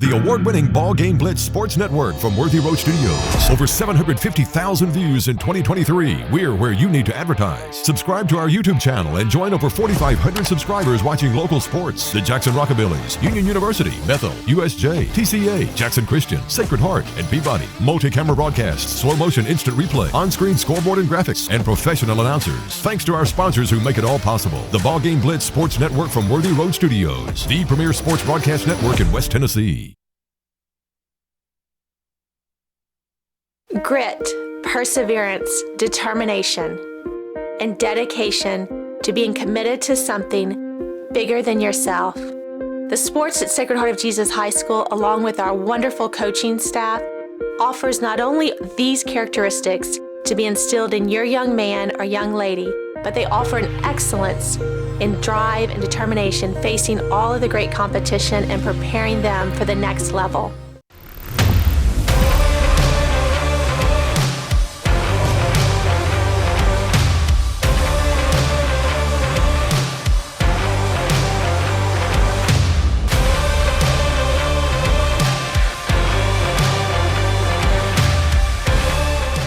The award-winning BallGame Blitz Sports Network from Worthy Road Studios. Over 750,000 views in 2023. We're where you need to advertise. Subscribe to our YouTube channel and join over 4,500 subscribers watching local sports. The Jackson Rockabillys, Union University, Bethel, USJ, TCA, Jackson Christian, Sacred Heart, and Peabody. Multi-camera broadcasts, slow motion instant replay, on-screen scoreboard and graphics, and professional announcers. Thanks to our sponsors who make it all possible. The BallGame Blitz Sports Network from Worthy Road Studios. The premier sports broadcast network in West Tennessee. Grit, perseverance, determination, and dedication to being committed to something bigger than yourself. The sports at Sacred Heart of Jesus High School, along with our wonderful coaching staff, offers not only these characteristics to be instilled in your young man or young lady, but they offer an excellence in drive and determination facing all of the great competition and preparing them for the next level.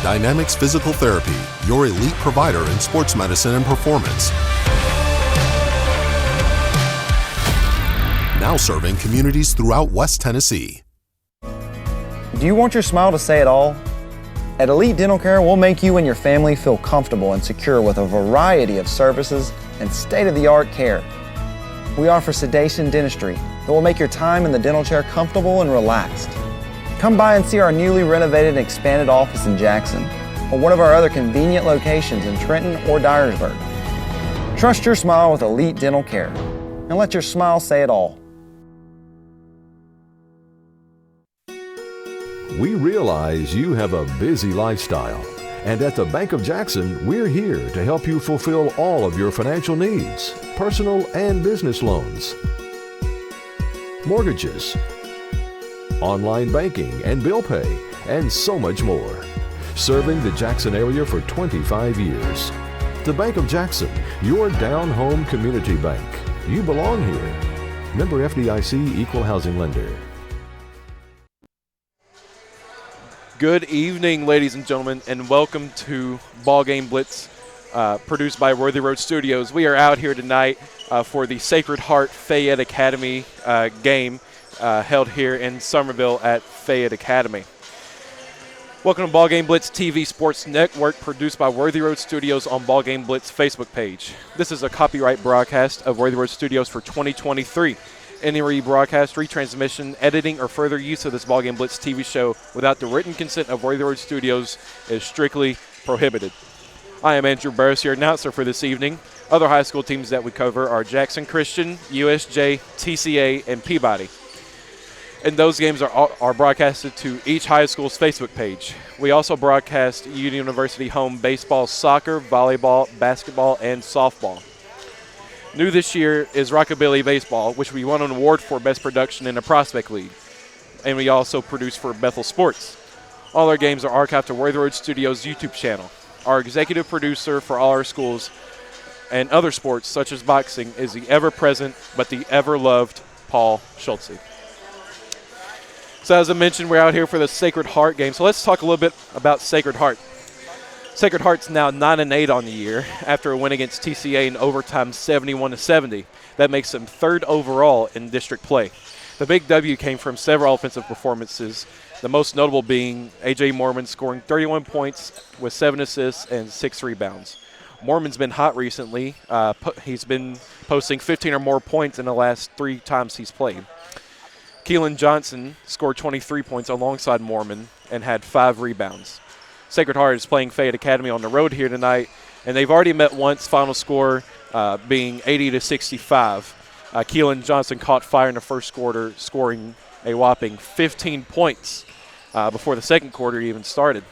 Dynamics Physical Therapy, your elite provider in sports medicine and performance. Now serving communities throughout West Tennessee. Do you want your smile to say it all? At Elite Dental Care, we'll make you and your family feel comfortable and secure with a variety of services and state-of-the-art care. We offer sedation dentistry that will make your time in the dental chair comfortable and relaxed. Come by and see our newly renovated and expanded office in Jackson or one of our other convenient locations in Trenton or Dyersburg. Trust your smile with Elite Dental Care and let your smile say it all. We realize you have a busy lifestyle, and at the Bank of Jackson, we're here to help you fulfill all of your financial needs, personal and business loans, mortgages, online banking and bill pay, and so much more. Serving the Jackson area for 25 years. The Bank of Jackson, your down-home community bank. You belong here. Member FDIC, Equal Housing Lender. Good evening, ladies and gentlemen, and welcome to BallGame Blitz, produced by Worthy Road Studios. We are out here tonight for the Sacred Heart Fayette Academy game held here in Summerville at Fayette Academy. Welcome to BallGame Blitz TV Sports Network, produced by Worthy Road Studios on BallGame Blitz Facebook page. This is a copyright broadcast of Worthy Road Studios for 2023. Any rebroadcast, retransmission, editing, or further use of this BallGame Blitz TV show without the written consent of Worthy Road Studios is strictly prohibited. I am Andrew Burris, your announcer for this evening. Other high school teams that we cover are Jackson Christian, USJ, TCA, and Peabody. And those games are broadcasted to each high school's Facebook page. We also broadcast Union University home baseball, soccer, volleyball, basketball, and softball. New this year is Rockabilly Baseball, which we won an award for Best Production in a Prospect League. And we also produce for Bethel Sports. All our games are archived to Worthy Road Studios' YouTube channel. Our executive producer for all our schools and other sports, such as boxing, is the ever-present but the ever-loved Paul Schultze. So as I mentioned, we're out here for the Sacred Heart game. So let's talk a little bit about Sacred Heart. Sacred Heart's now 9-8 on the year after a win against TCA in overtime 71-70. That makes them third overall in district play. The big W came from several offensive performances, the most notable being A.J. Mormon scoring 31 points with 7 assists and 6 rebounds. Mormon's been hot recently. He's been posting 15 or more points in the last 3 times he's played. Keelan Johnson scored 23 points alongside Mormon and had 5 rebounds. Sacred Heart is playing Fayette Academy on the road here tonight, and they've already met once, final score being 80-65. Keelan Johnson caught fire in the first quarter, scoring a whopping 15 points before the second quarter even started.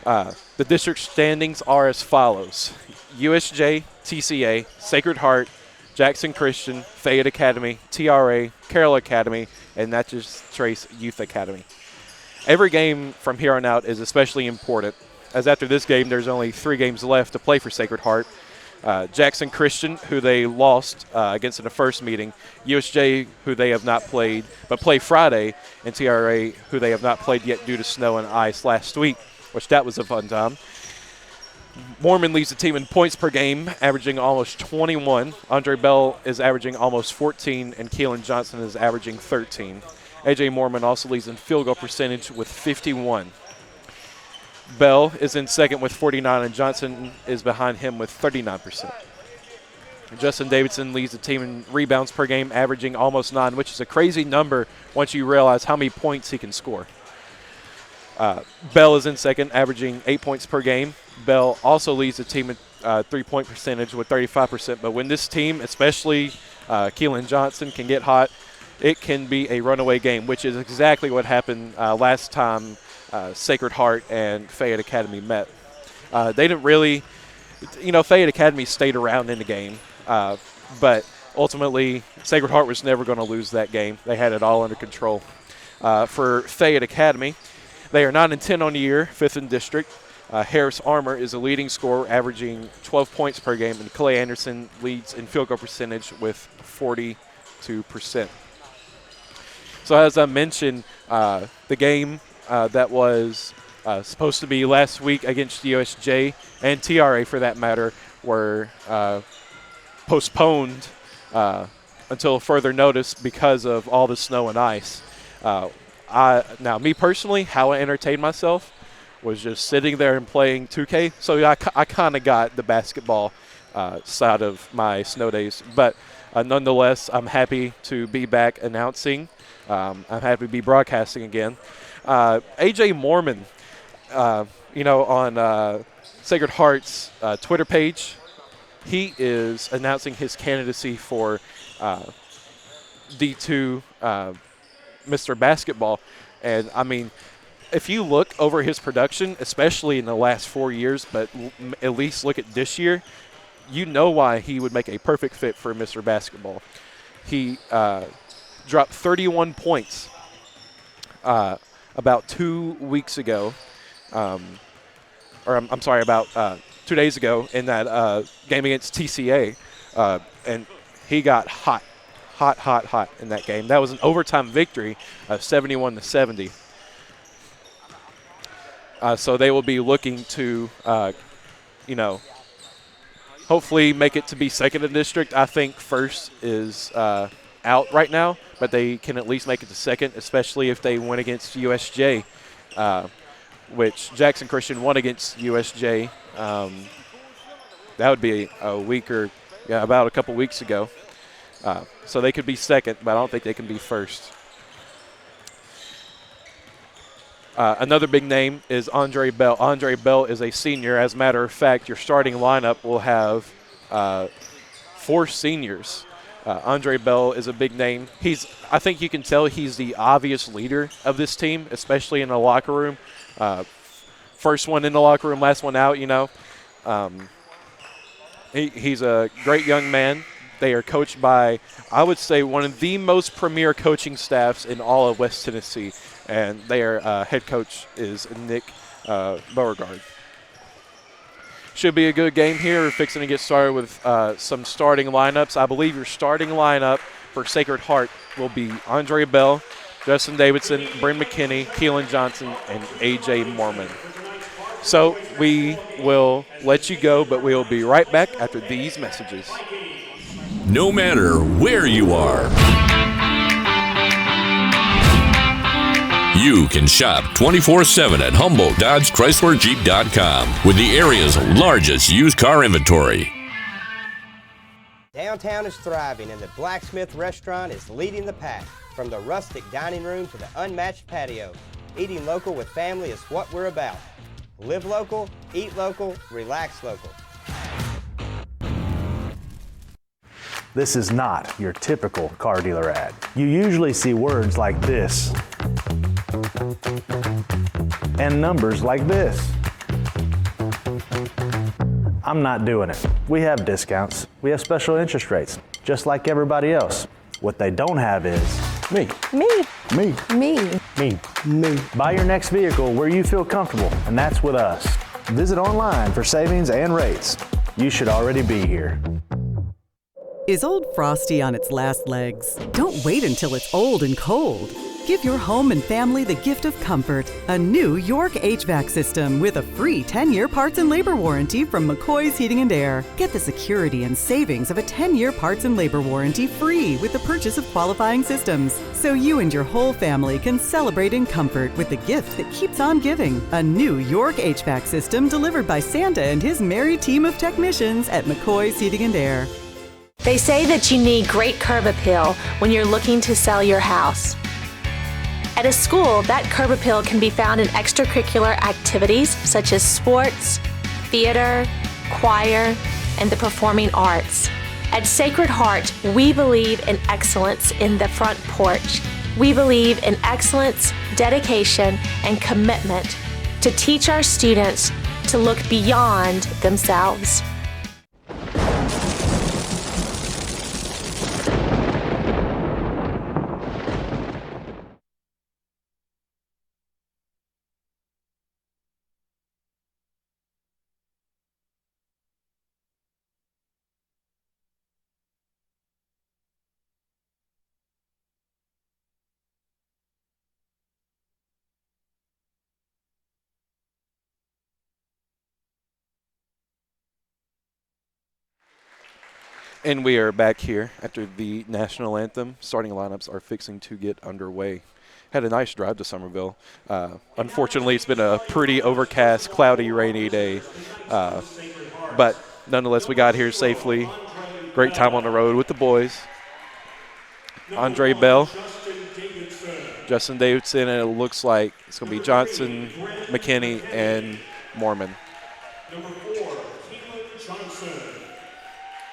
The district standings are as follows. USJ, TCA, Sacred Heart, Jackson Christian, Fayette Academy, TRA, Carroll Academy, and Natchez Trace Youth Academy. Every game from here on out is especially important, as after this game there's only 3 games left to play for Sacred Heart. Jackson Christian, who they lost against in the first meeting, USJ, who they have not played, but play Friday, and TRA, who they have not played yet due to snow and ice last week, which that was a fun time. Mormon leads the team in points per game, averaging almost 21. Andre Bell is averaging almost 14, and Keelan Johnson is averaging 13. A.J. Mormon also leads in field goal percentage with 51. Bell is in second with 49, and Johnson is behind him with 39%. Justin Davidson leads the team in rebounds per game, averaging almost 9, which is a crazy number once you realize how many points he can score. Bell is in second, averaging 8 points per game. Bell also leads the team in three-point percentage with 35%. But when this team, especially Keelan Johnson, can get hot, it can be a runaway game, which is exactly what happened last time Sacred Heart and Fayette Academy met. They didn't really, Fayette Academy stayed around in the game, but ultimately Sacred Heart was never going to lose that game. They had it all under control. For Fayette Academy, they are 9-10 on the year, 5th in district. Harris Armour is a leading scorer, averaging 12 points per game, and Clay Anderson leads in field goal percentage with 42%. So as I mentioned, the game that was supposed to be last week against USJ and TRA, for that matter, were postponed until further notice because of all the snow and ice. Now, me personally, how I entertained myself was just sitting there and playing 2K. So I kind of got the basketball side of my snow days. But nonetheless, I'm happy to be back announcing. I'm happy to be broadcasting again. A.J. Mormon, on Sacred Heart's Twitter page, he is announcing his candidacy for D2 Mr. Basketball. And, I mean, if you look over his production, especially in the last 4 years, but at least look at this year, you know why he would make a perfect fit for Mr. Basketball. He dropped 31 points about 2 weeks ago, about 2 days ago in that game against TCA, and he got hot in that game. That was an overtime victory of 71-70. So they will be looking to, hopefully make it to be second in district. I think first is out right now, but they can at least make it to second, especially if they win against USJ, which Jackson Christian won against USJ. That would be about a couple weeks ago. So they could be second, but I don't think they can be first. Another big name is Andre Bell. Andre Bell is a senior. As a matter of fact, your starting lineup will have 4 seniors. Andre Bell is a big name. I think you can tell he's the obvious leader of this team, especially in the locker room. First one in the locker room, last one out, He's a great young man. They are coached by, I would say, one of the most premier coaching staffs in all of West Tennessee, and their head coach is Nick Beauregard. Should be a good game here. We're fixing to get started with some starting lineups. I believe your starting lineup for Sacred Heart will be Andre Bell, Justin Davidson, Bryn McKinney, Keelan Johnson, and A.J. Mormon. So we will let you go, but we will be right back after these messages. No matter where you are, you can shop 24/7 at HumboldtDodgeChryslerJeep.com with the area's largest used car inventory. Downtown is thriving, and the Blacksmith Restaurant is leading the pack. From the rustic dining room to the unmatched patio, eating local with family is what we're about. Live local, eat local, relax local. This is not your typical car dealer ad. You usually see words like this and numbers like this. I'm not doing it. We have discounts. We have special interest rates, just like everybody else. What they don't have is me. Me. Me. Me. Me. Me. Buy your next vehicle where you feel comfortable, and that's with us. Visit online for savings and rates. You should already be here. Is Old Frosty on its last legs? Don't wait until it's old and cold. Give your home and family the gift of comfort. A new York HVAC system with a free 10-year parts and labor warranty from McCoy's Heating and Air. Get the security and savings of a 10-year parts and labor warranty free with the purchase of qualifying systems. So you and your whole family can celebrate in comfort with the gift that keeps on giving. A new York HVAC system delivered by Santa and his merry team of technicians at McCoy's Heating and Air. They say that you need great curb appeal when you're looking to sell your house. At a school, that curb appeal can be found in extracurricular activities such as sports, theater, choir, and the performing arts. At Sacred Heart, we believe in excellence in the front porch. We believe in excellence, dedication, and commitment to teach our students to look beyond themselves. And we are back here after the national anthem. Starting lineups are fixing to get underway. Had a nice drive to Somerville. Unfortunately, it's been a pretty overcast, cloudy, rainy day. But nonetheless, we got here safely. Great time on the road with the boys. Andre Bell, Justin Davidson, and it looks like it's going to be Johnson, McKinney, and Mormon. Number 4, Keelan Johnson.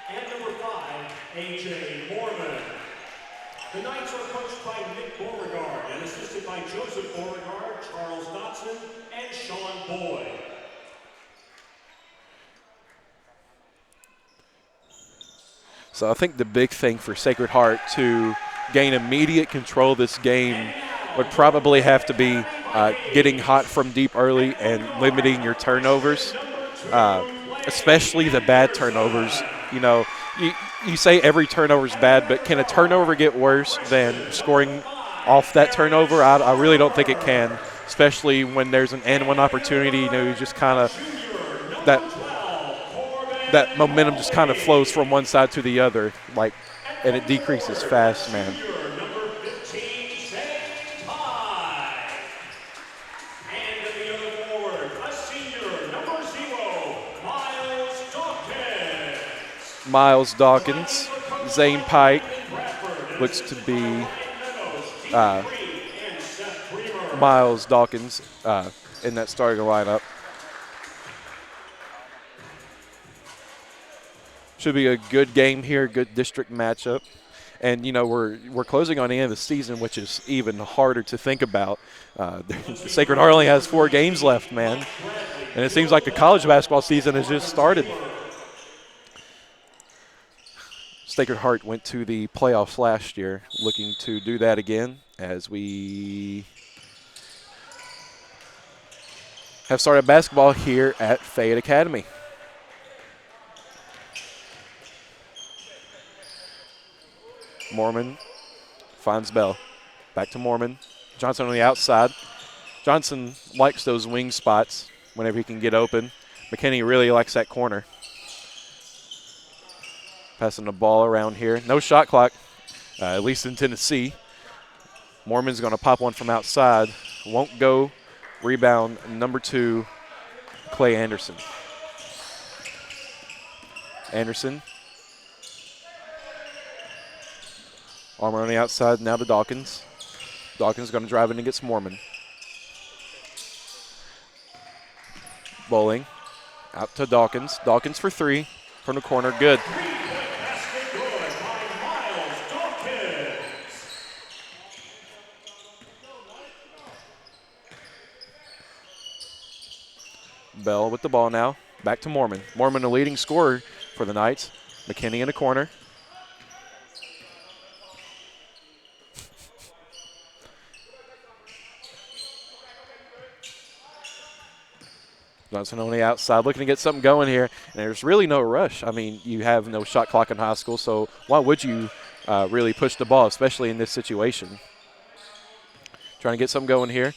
And number 5, A.J. Mormon. The Knights are coached by Nick Beauregard and assisted by Joseph Beauregard, Charles Dotson, and Sean Boyd. So I think the big thing for Sacred Heart to gain immediate control of this game would probably have to be getting hot from deep early and limiting your turnovers, especially the bad turnovers. You know, you say every turnover is bad, but can a turnover get worse than scoring off that turnover? I really don't think it can, especially when there's an and one opportunity. You know, you just kind of that momentum just kind of flows from one side to the other, and it decreases fast, man. Miles Dawkins, Zane Pike looks to be Miles Dawkins in that starting lineup. Should be a good game here, good district matchup. And, you know, we're closing on the end of the season, which is even harder to think about. Sacred Heart only has 4 games left, man. And it seems like the college basketball season has just started. Sacred Heart went to the playoffs last year, looking to do that again as we have started basketball here at Fayette Academy. Mormon finds Bell. Back to Mormon. Johnson on the outside. Johnson likes those wing spots whenever he can get open. McKinney really likes that corner. Passing the ball around here. No shot clock, at least in Tennessee. Mormon's going to pop one from outside. Won't go. Rebound, number 2, Clay Anderson. Anderson. Armor on the outside, now to Dawkins. Dawkins going to drive in and gets Mormon. Bowling. Out to Dawkins. Dawkins for 3 from the corner. Good. Bell with the ball now. Back to Mormon. Mormon, the leading scorer for the Knights. McKinney in the corner. Johnson on the outside looking to get something going here. And there's really no rush. I mean, you have no shot clock in high school, so why would you really push the ball, especially in this situation? Trying to get something going here.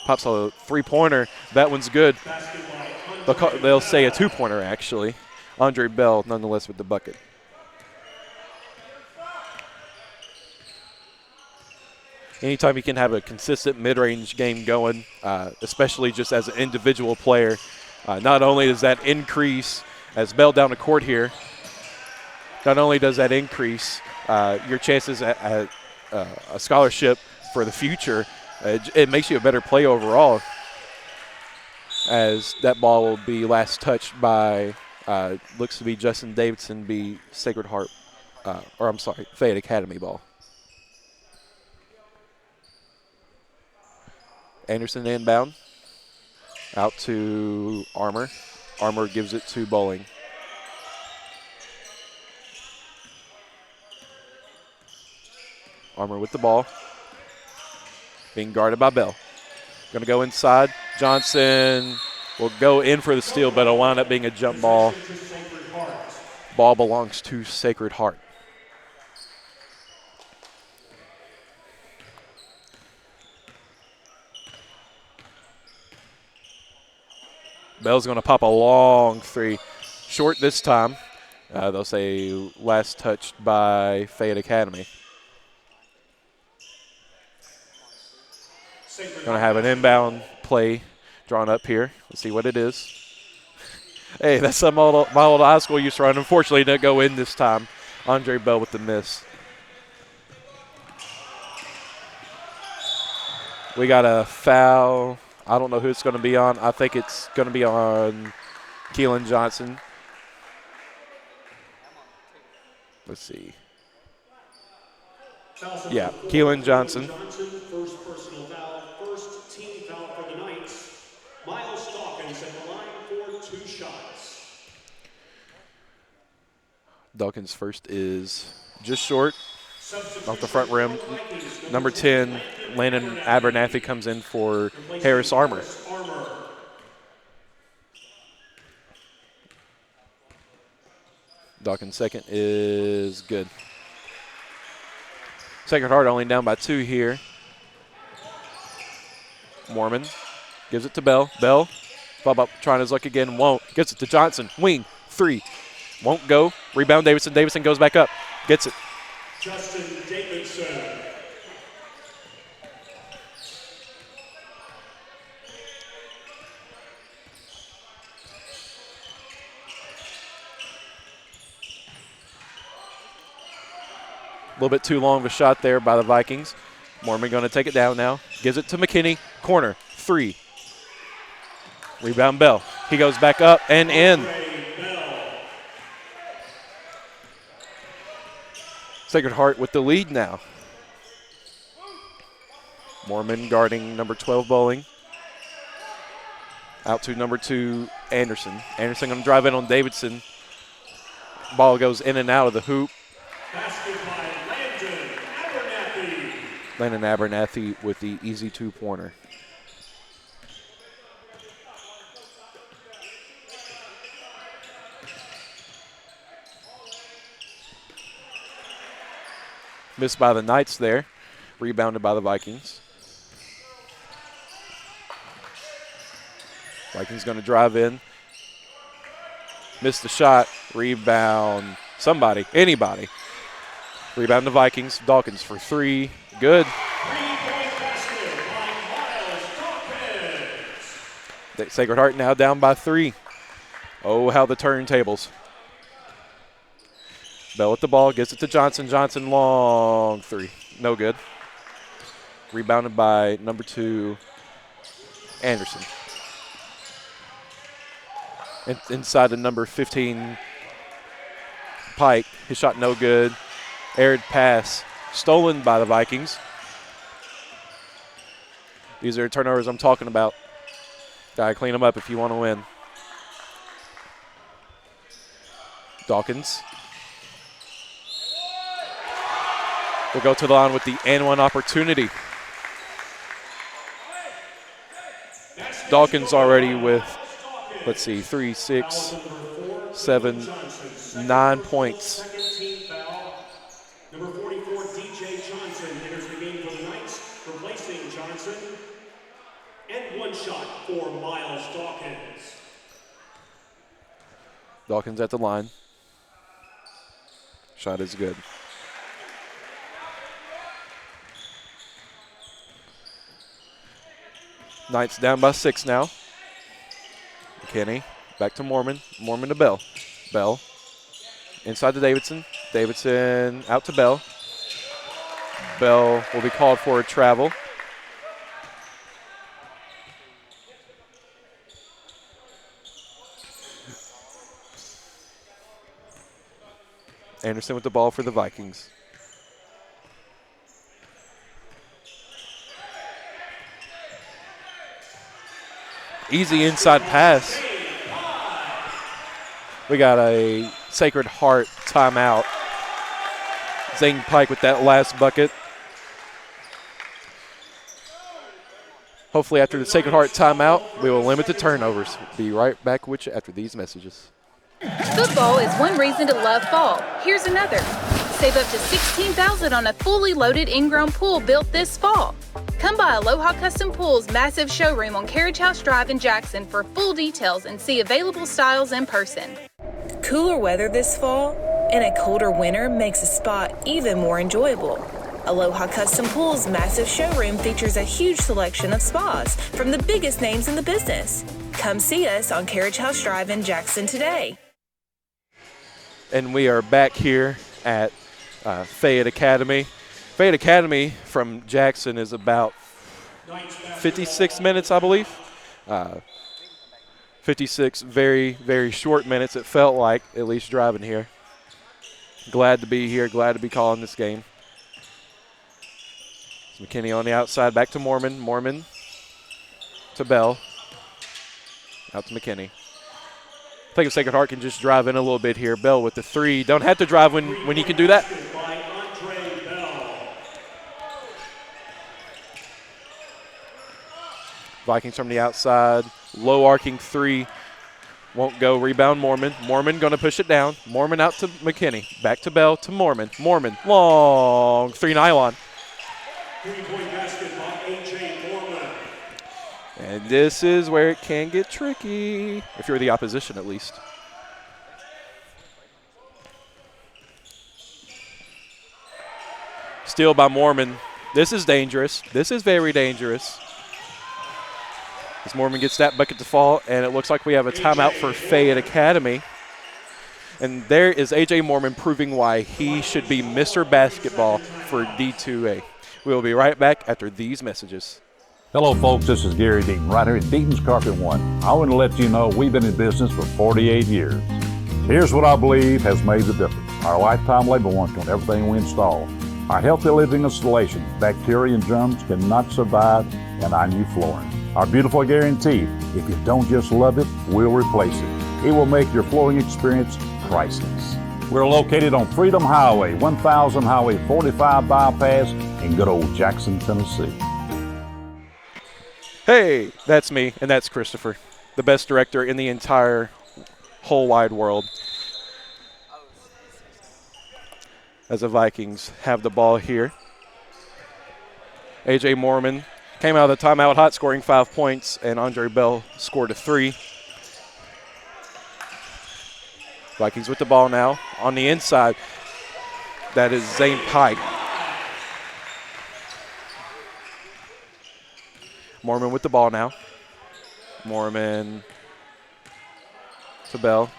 Pops a three-pointer. That one's good. They'll say a two-pointer, actually. Andre Bell, nonetheless, with the bucket. Anytime you can have a consistent mid-range game going, especially just as an individual player, not only does that increase, as Bell down the court here, not only does that increase your chances at a scholarship for the future, it makes you a better player overall, as that ball will be last touched by, looks to be Justin Davidson, be Sacred Heart, Fayette Academy ball. Anderson inbound, out to Armour. Armour gives it to Bowling. Armour with the ball, being guarded by Bell. Going to go inside. Johnson will go in for the steal, but it'll wind up being a jump ball. Ball belongs to Sacred Heart. Bell's going to pop a long three. Short this time. They'll say last touched by Fayette Academy. Going to have an inbound play drawn up here. Let's see what it is. Hey, that's some my old high school used to run. Unfortunately, didn't go in this time. Andre Bell with the miss. We got a foul. I don't know who it's going to be on. I think it's going to be on Keelan Johnson. Let's see. Yeah, Keelan Johnson. First personal foul, first team foul for the Knights. Miles Dawkins at the line for 2 shots. Dawkins' first is just short, off the front rim. Number 10, Landon Abernathy, comes in for Harris Armour. Dawkins' second is good. Sacred Heart only down by 2 here. Mormon gives it to Bell. Bell, Bob up, trying his luck again, won't. Gets it to Johnson. Wing, 3. Won't go. Rebound Davidson. Davidson goes back up. Gets it. Justin Davidson. A little bit too long of a shot there by the Vikings. Mormon going to take it down now. Gives it to McKinney. Corner, 3. Rebound Bell. He goes back up and in. Sacred Heart with the lead now. Mormon guarding number 12 Bowling. Out to number 2 Anderson. Anderson going to drive in on Davidson. Ball goes in and out of the hoop. Landon Abernathy with the easy 2-pointer. Missed by the Knights there. Rebounded by the Vikings. Vikings going to drive in. Missed the shot. Rebound. Somebody. Anybody. Rebound the Vikings. Dawkins for 3. Good. Sacred Heart now down by 3. Oh, how the turntables. Bell with the ball, gets it to Johnson. Johnson, long 3. No good. Rebounded by number 2, Anderson. Inside the number 15, Pike. His shot no good. Aired pass. Stolen by the Vikings. These are turnovers I'm talking about. Got to clean them up if you want to win. Dawkins will go to the line with the and-one opportunity. Dawkins already with let's see, 3, 6, 7, 9 points. Number 44, DJ Johnson enters the game for the Knights, replacing Johnson. And 1 shot for Miles Dawkins. Dawkins at the line. Shot is good. Knights down by 6 now. McKinney back to Mormon. Mormon to Bell. Bell inside to Davidson. Davidson out to Bell. Bell will be called for a travel. Anderson with the ball for the Vikings. Easy inside pass. We got a Sacred Heart timeout. Zane Pike with that last bucket. Hopefully after the Sacred Heart timeout, we will limit the turnovers. Be right back with you after these messages. Football is one reason to love fall. Here's another. Save up to $16,000 on a fully loaded in-ground pool built this fall. Come by Aloha Custom Pool's massive showroom on Carriage House Drive in Jackson for full details and see available styles in person. Cooler weather this fall and a colder winter makes a spa even more enjoyable. Aloha Custom Pool's massive showroom features a huge selection of spas from the biggest names in the business. Come see us on Carriage House Drive in Jackson today. And we are back here at Fayette Academy. Fayette Academy from Jackson is about 56 minutes, I believe. 56 very, very short minutes, it felt like, at least driving here. Glad to be here, glad to be calling this game. It's McKinney on the outside, back to Mormon. Mormon to Bell. Out to McKinney. I think if Sacred Heart can just drive in a little bit here. Bell with the 3. Don't have to drive when you can do that. Vikings from the outside. Low arcing 3. Won't go. Rebound Mormon. Mormon going to push it down. Mormon out to McKinney. Back to Bell to Mormon. Mormon. Long 3 nylon. 3-point basket by A.J. Mormon. And this is where it can get tricky, if you're the opposition at least. Steal by Mormon. This is dangerous. This is very dangerous. As Mormon gets that bucket to fall, and it looks like we have a timeout for Fayette Academy. And there is A.J. Mormon proving why he should be Mr. Basketball for D2A. We will be right back after these messages. Hello, folks. This is Gary Deaton, right here at Deaton's Carpet One. I want to let you know we've been in business for 48 years. Here's what I believe has made the difference. Our lifetime labor warranty on everything we install. Our healthy living installations, bacteria and germs cannot survive in our new flooring. Our beautiful guarantee, if you don't just love it, we'll replace it. It will make your flooring experience priceless. We're located on Freedom Highway, 1000 Highway 45 bypass in good old Jackson, Tennessee. Hey, that's me, and that's Christopher, the best director in the entire whole wide world. As the Vikings have the ball here. A.J. Mormon came out of the timeout hot, scoring 5 points, and Andre Bell scored a 3. Vikings with the ball now on the inside. That is Zane Pike. Mormon with the ball now. Mormon to Bell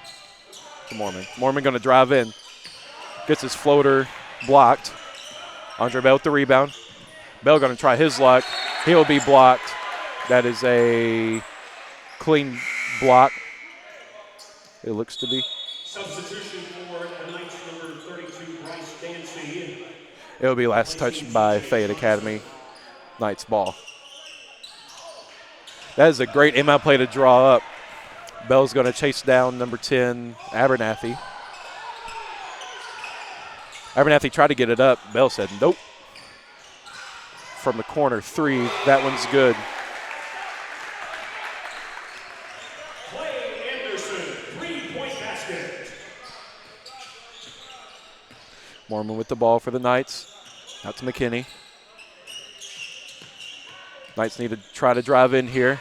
to Mormon. Mormon going to drive in. Gets his floater blocked. Andre Bell with the rebound. Bell going to try his luck. He'll be blocked. That is a clean block. It looks to be. Substitution for the Knights, number 32, Bryce Dancy. It will be last touched by Fayette Academy. Knights ball. That is a great inbound play to draw up. Bell's going to chase down number 10, Abernathy. Abernathy tried to get it up. Bell said nope. From the corner, 3. That one's good. Mormon with the ball for the Knights. Out to McKinney. Knights need to try to drive in here.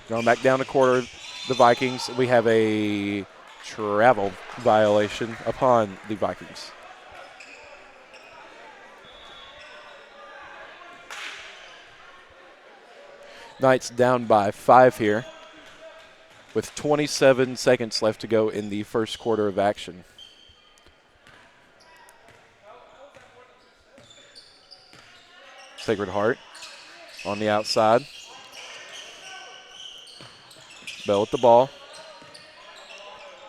Going back down the quarter, the Vikings. We have a travel violation upon the Vikings. Knights down by 5 here with 27 seconds left to go in the first quarter of action. Sacred Heart on the outside. Bell with the ball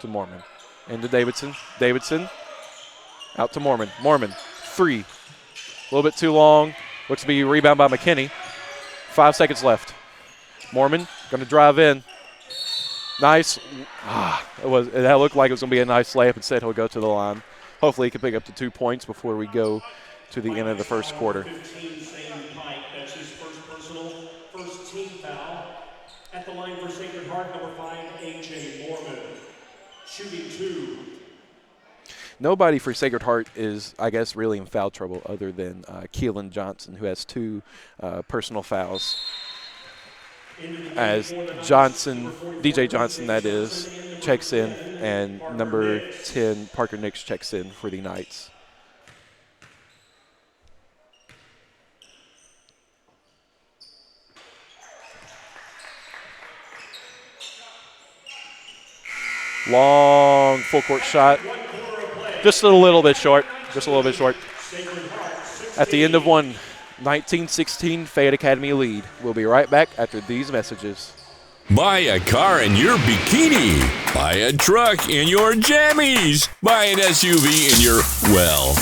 to Mormon. Into Davidson. Davidson out to Mormon. Mormon, 3. A little bit too long. Looks to be rebound by McKinney. 5 seconds left. Mormon going to drive in. Nice. That looked like it was going to be a nice layup. Instead, he'll go to the line. Hopefully, he can pick up the 2 points before we go to the end of the first quarter. 15, Zane Pike. That's his first personal, first team foul. At the line for Sacred Heart, number 5, A.J. Mormon. Shooting 2. Nobody for Sacred Heart is, I guess, really in foul trouble other than Keelan Johnson, who has 2 personal fouls. As Johnson, DJ Johnson that is, checks in, and number 10, Parker Nix, checks in for the Knights. Long full court shot. Just a little bit short. Just a little bit short. At the end of one, 19-16 Fayette Academy lead. We'll be right back after these messages. Buy a car in your bikini. Buy a truck in your jammies. Buy an SUV in your, well,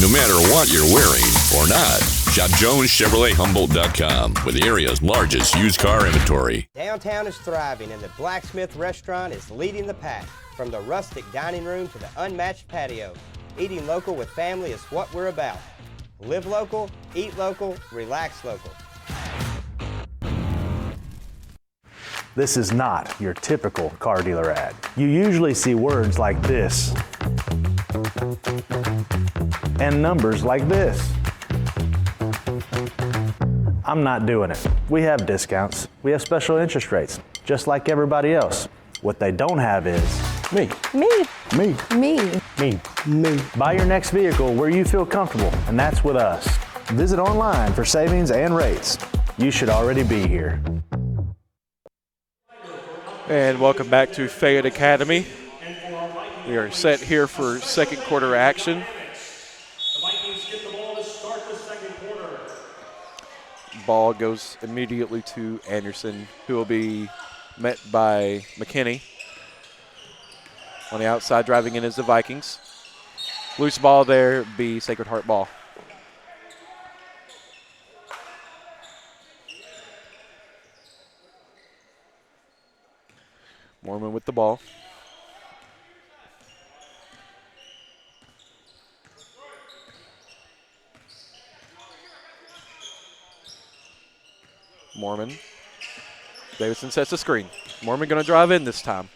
no matter what you're wearing or not. Shop JonesChevroletHumboldt.com with the area's largest used car inventory. Downtown is thriving and the Blacksmith Restaurant is leading the pack. From the rustic dining room to the unmatched patio, eating local with family is what we're about. Live local, eat local, relax local. This is not your typical car dealer ad. You usually see words like this and numbers like this. I'm not doing it. We have discounts. We have special interest rates, just like everybody else. What they don't have is me. Me. Me. Me. Me. Me. Buy your next vehicle where you feel comfortable, and that's with us. Visit online for savings and rates. You should already be here. And welcome back to Fayette Academy. We are set here for second quarter action. The Vikings get the ball to start the second quarter. Ball goes immediately to Anderson, who will be met by McKinney. On the outside, driving in is the Vikings. Loose ball there, be Sacred Heart ball. Mormon with the ball. Mormon. Davidson sets the screen. Mormon going to drive in this time.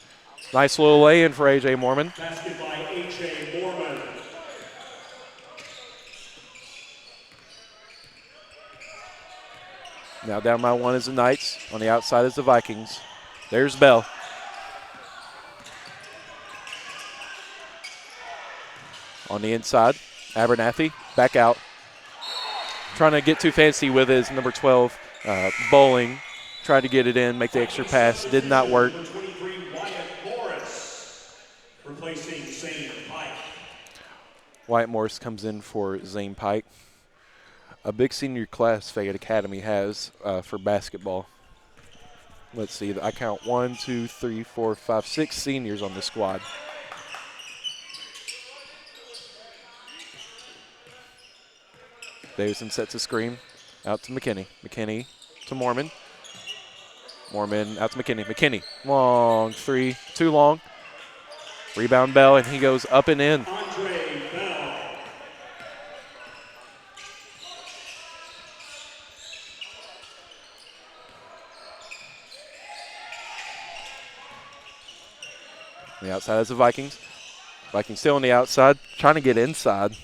Nice little lay-in for A.J. Mormon. Basket by A.J. Mormon. Now down by 1 is the Knights. On the outside is the Vikings. There's Bell. On the inside, Abernathy back out. Trying to get too fancy with his number 12, Bowling. Tried to get it in, make the extra pass. Did not work. Replacing Zane Pike. Wyatt Morris comes in for Zane Pike. A big senior class Fayette Academy has for basketball. Let's see, I count 1, 2, 3, 4, 5, 6 seniors on the squad. Davidson sets a screen out to McKinney. McKinney to Mormon. Mormon out to McKinney. McKinney, long 3, too long. Rebound Bell, and he goes up and in. Andre Bell. On the outside is the Vikings. Vikings still on the outside, trying to get inside.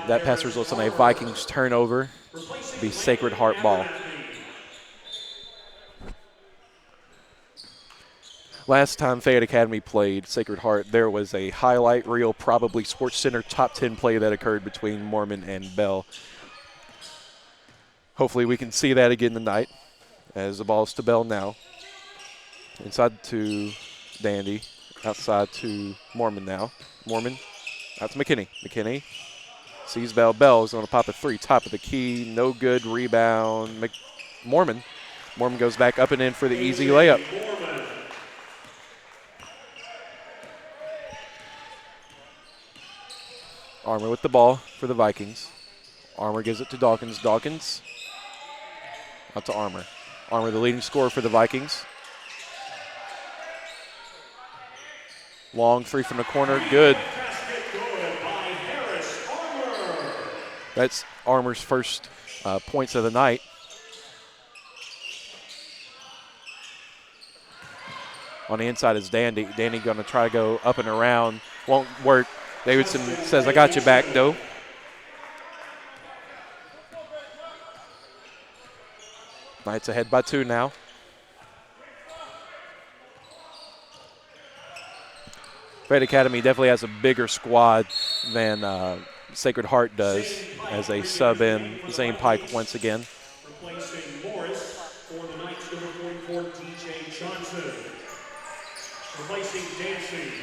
That pass results in a Vikings turnover. The Sacred Heart ball. Last time Fayette Academy played Sacred Heart, there was a highlight reel, probably SportsCenter top 10 play that occurred between Mormon and Bell. Hopefully we can see that again tonight as the ball is to Bell now. Inside to Dandy, outside to Mormon now. Mormon out to McKinney. McKinney sees Bell. Bell is going to pop a three, top of the key, no good, rebound. Mormon goes back up and in for the easy layup. Armour with the ball for the Vikings. Armour gives it to Dawkins. Dawkins out to Armour. Armour, the leading scorer for the Vikings. Long three from the corner, good. That's Armour's first points of the night. On the inside is Dandy. Dandy going to try to go up and around. Won't work. Davidson says, I got you back, though. Knights ahead by 2 now. Fayette Academy definitely has a bigger squad than Sacred Heart does as they sub in Zane Pike once again. Replacing Morris for the Knights, number 44, DJ Johnson. Replacing Dancy.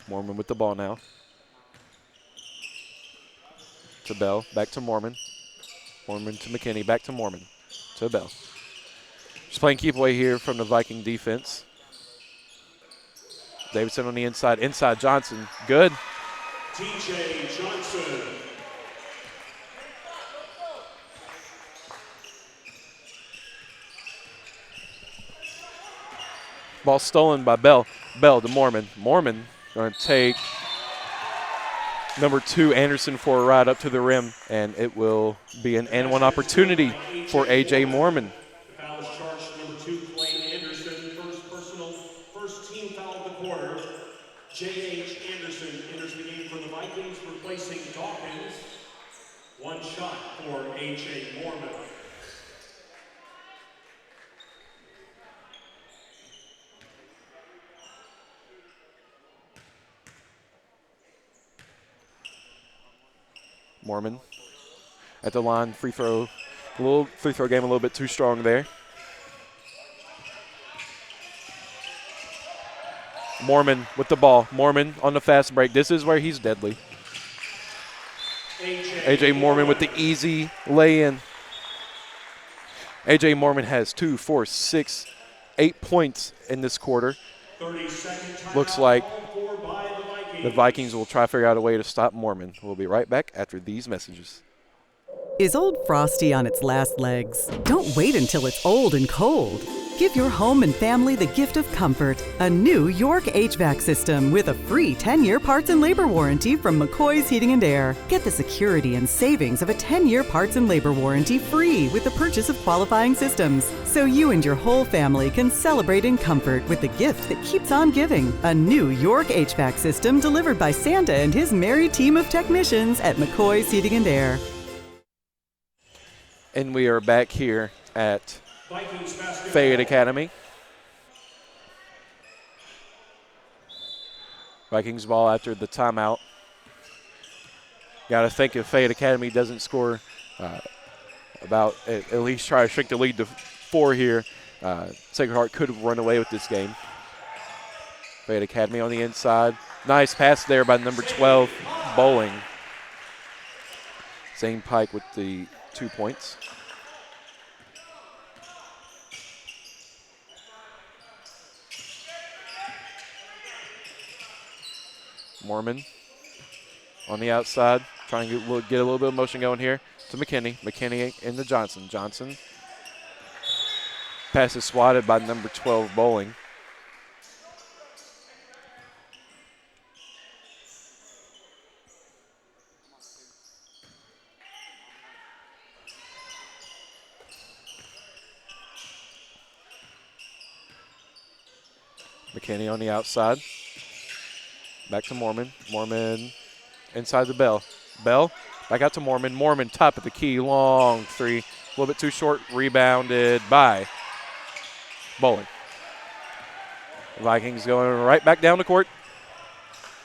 Mormon with the ball now. To Bell, back to Mormon. Mormon to McKinney, back to Mormon. To Bell. Just playing keep away here from the Viking defense. Davidson on the inside. Inside Johnson. Good. DJ Johnson. Ball stolen by Bell. Bell to Mormon. Mormon going to take number 2 Anderson for a ride up to the rim, and it will be an and one opportunity for A.J. Mormon. The foul is charged number 2, Blaine Anderson. First personal, first team foul of the quarter. J.H. Anderson enters the game for the Vikings, replacing Dawkins. One shot for A.J. Mormon. Mormon at the line, free throw game a little bit too strong there. Mormon with the ball. Mormon on the fast break. This is where he's deadly. A.J. Mormon with the easy lay-in. A.J. Mormon has 2, 4, 6, 8 points in this quarter. Looks like the Vikings will try to figure out a way to stop Mormon. We'll be right back after these messages. Is Old Frosty on its last legs? Don't wait until it's old and cold. Give your home and family the gift of comfort. A new York HVAC system with a free 10-year parts and labor warranty from McCoy's Heating and Air. Get the security and savings of a 10-year parts and labor warranty free with the purchase of qualifying systems. So you and your whole family can celebrate in comfort with the gift that keeps on giving. A new York HVAC system delivered by Santa and his merry team of technicians at McCoy's Heating and Air. And we are back here at Fayette Academy. Vikings ball after the timeout. Got to think if Fayette Academy doesn't score at least try to shrink the lead to 4 here, Sacred Heart could run away with this game. Fayette Academy on the inside. Nice pass there by number 12, Bowling. Zane Pike with the 2 points. Mormon on the outside, trying to get a little bit of motion going here to McKinney. McKinney into Johnson. Johnson. Pass is swatted by number 12, Bowling. McKinney on the outside. Back to Mormon. Mormon inside the Bell. Bell back out to Mormon. Mormon top of the key. Long three. A little bit too short. Rebounded by Bowling. Vikings going right back down the court.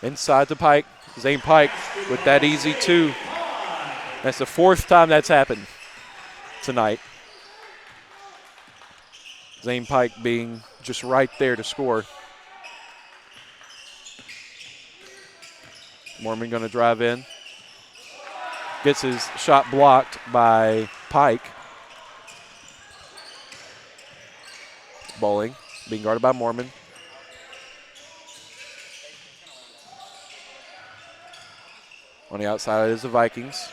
Inside to Pike. Zane Pike with that easy two. That's the fourth time that's happened tonight. Zane Pike being just right there to score. Mormon going to drive in. Gets his shot blocked by Pike. Bowling being guarded by Mormon. On the outside is the Vikings.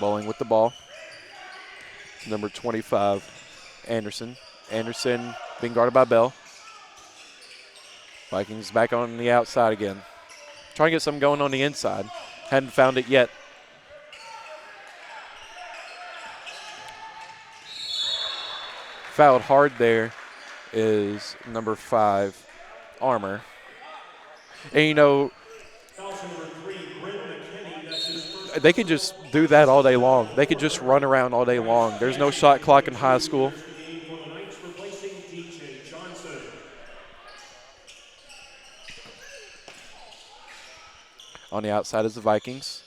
Bowling with the ball. Number 25, Anderson. Anderson being guarded by Bell. Vikings back on the outside again. Trying to get something going on the inside. Hadn't found it yet. Fouled hard there is number 5, Armour. And, you know, they could just do that all day long. They could just run around all day long. There's no shot clock in high school. On the outside is the Vikings.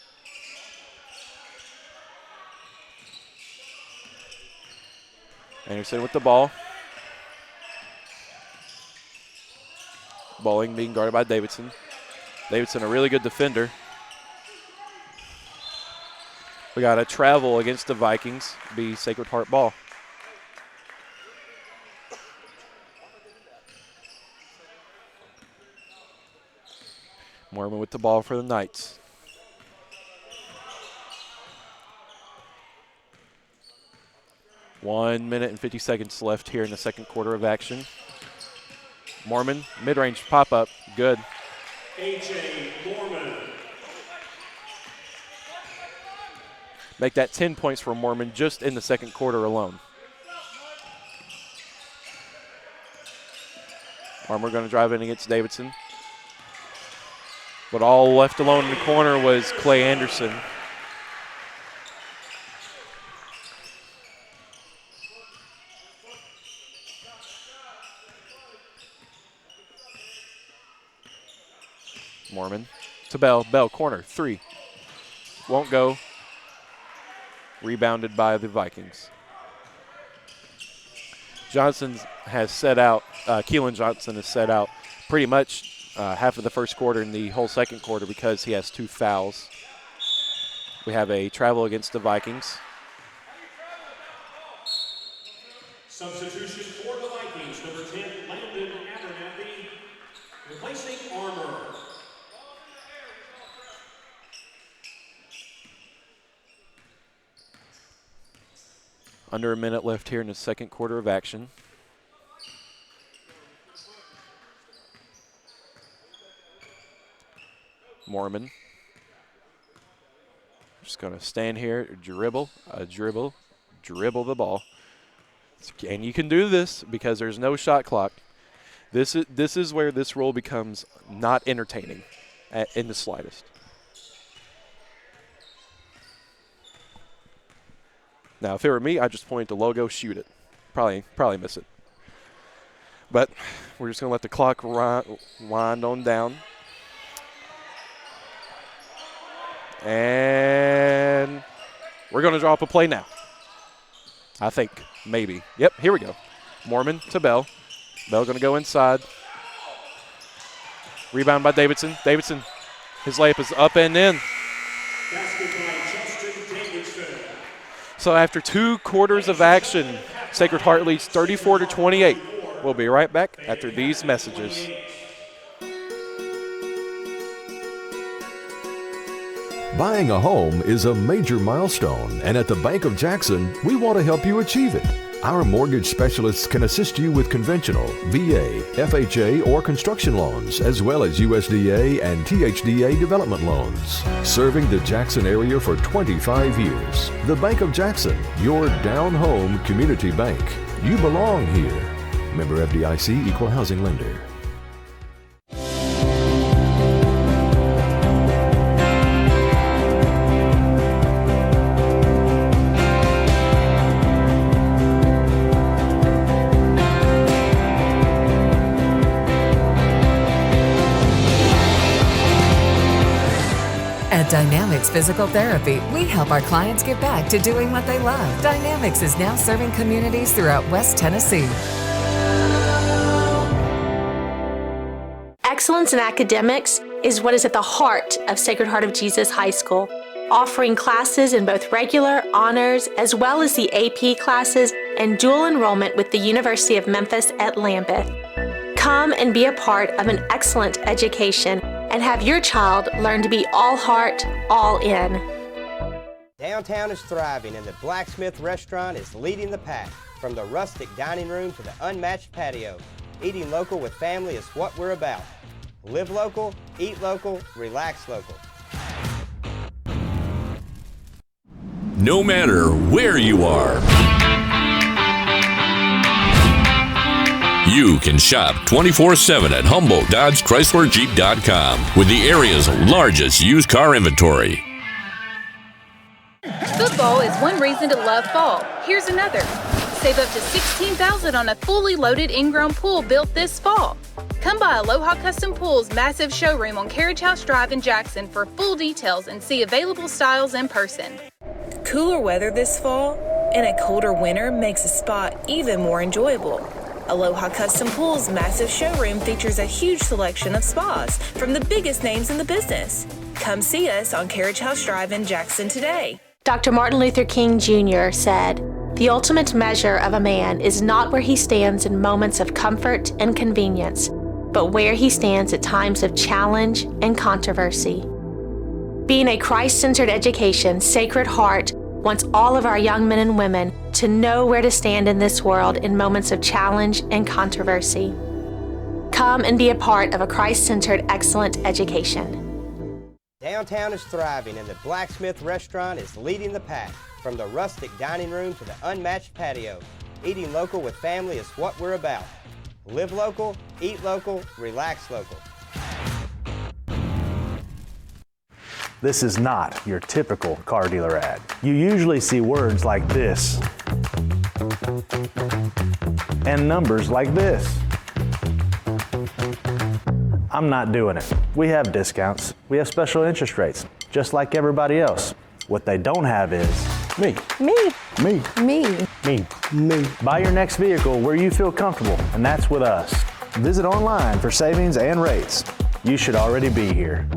Anderson with the ball. Bowling being guarded by Davidson. Davidson, a really good defender. We got a travel against the Vikings, be Sacred Heart ball. Mormon with the ball for the Knights. One minute and 50 seconds left here in the second quarter of action. Mormon, mid-range pop-up, good. A.J. Mormon. Make that 10 points for Mormon just in the second quarter alone. Armour going to drive in against Davidson. But all left alone in the corner was Clay Anderson. Mormon to Bell. Bell corner, 3. Won't go. Rebounded by the Vikings. Johnson has set out, Keelan Johnson has set out pretty much half of the first quarter and the whole second quarter because he has 2 fouls. We have a travel against the Vikings. Substitution for the Vikings, number 10, Landon Abernathy, replacing Armour. Under a minute left here in the second quarter of action. Mormon. Just going to stand here, dribble the ball. And you can do this because there's no shot clock. This is where this rule becomes not entertaining in the slightest. Now, if it were me, I'd just point at the logo, shoot it. Probably miss it. But we're just going to let the clock wind on down. And we're going to draw up a play now. I think, maybe. Yep, here we go. Mormon to Bell. Bell going to go inside. Rebound by Davidson. Davidson, his layup is up and in. So after 2 quarters of action, Sacred Heart leads 34-28. We'll be right back after these messages. Buying a home is a major milestone, and at the Bank of Jackson, we want to help you achieve it. Our mortgage specialists can assist you with conventional, VA, FHA, or construction loans, as well as USDA and THDA development loans. Serving the Jackson area for 25 years. The Bank of Jackson, your down-home community bank. You belong here. Member FDIC, Equal Housing Lender. At Dynamics Physical Therapy, we help our clients get back to doing what they love. Dynamics is now serving communities throughout West Tennessee. Excellence in academics is what is at the heart of Sacred Heart of Jesus High School, offering classes in both regular, honors, as well as the AP classes and dual enrollment with the University of Memphis at Lambeth. Come and be a part of an excellent education and have your child learn to be all heart, all in. Downtown is thriving and the Blacksmith restaurant is leading the pack. From the rustic dining room to the unmatched patio, eating local with family is what we're about. Live local, eat local, relax local. No matter where you are, you can shop 24/7 at HumboldtDodgeChryslerJeep.com with the area's largest used car inventory. Football is one reason to love fall. Here's another. Save up to $16,000 on a fully loaded in-ground pool built this fall. Come by Aloha Custom Pool's massive showroom on Carriage House Drive in Jackson for full details and see available styles in person. Cooler weather this fall and a colder winter makes a spa even more enjoyable. Aloha Custom Pool's massive showroom features a huge selection of spas from the biggest names in the business. Come see us on Carriage House Drive in Jackson today. Dr. Martin Luther King Jr. said, "The ultimate measure of a man is not where he stands in moments of comfort and convenience, but where he stands at times of challenge and controversy." Being a Christ-centered education, Sacred Heart wants all of our young men and women to know where to stand in this world in moments of challenge and controversy. Come and be a part of a Christ-centered, excellent education. Downtown is thriving and the Blacksmith restaurant is leading the pack. From the rustic dining room to the unmatched patio, eating local with family is what we're about. Live local, eat local, relax local. This is not your typical car dealer ad. You usually see words like this and numbers like this. I'm not doing it. We have discounts. We have special interest rates, just like everybody else. What they don't have is me. Me. Me. Me. Me. Me. Buy your next vehicle where you feel comfortable, and that's with us. Visit online for savings and rates. You should already be here.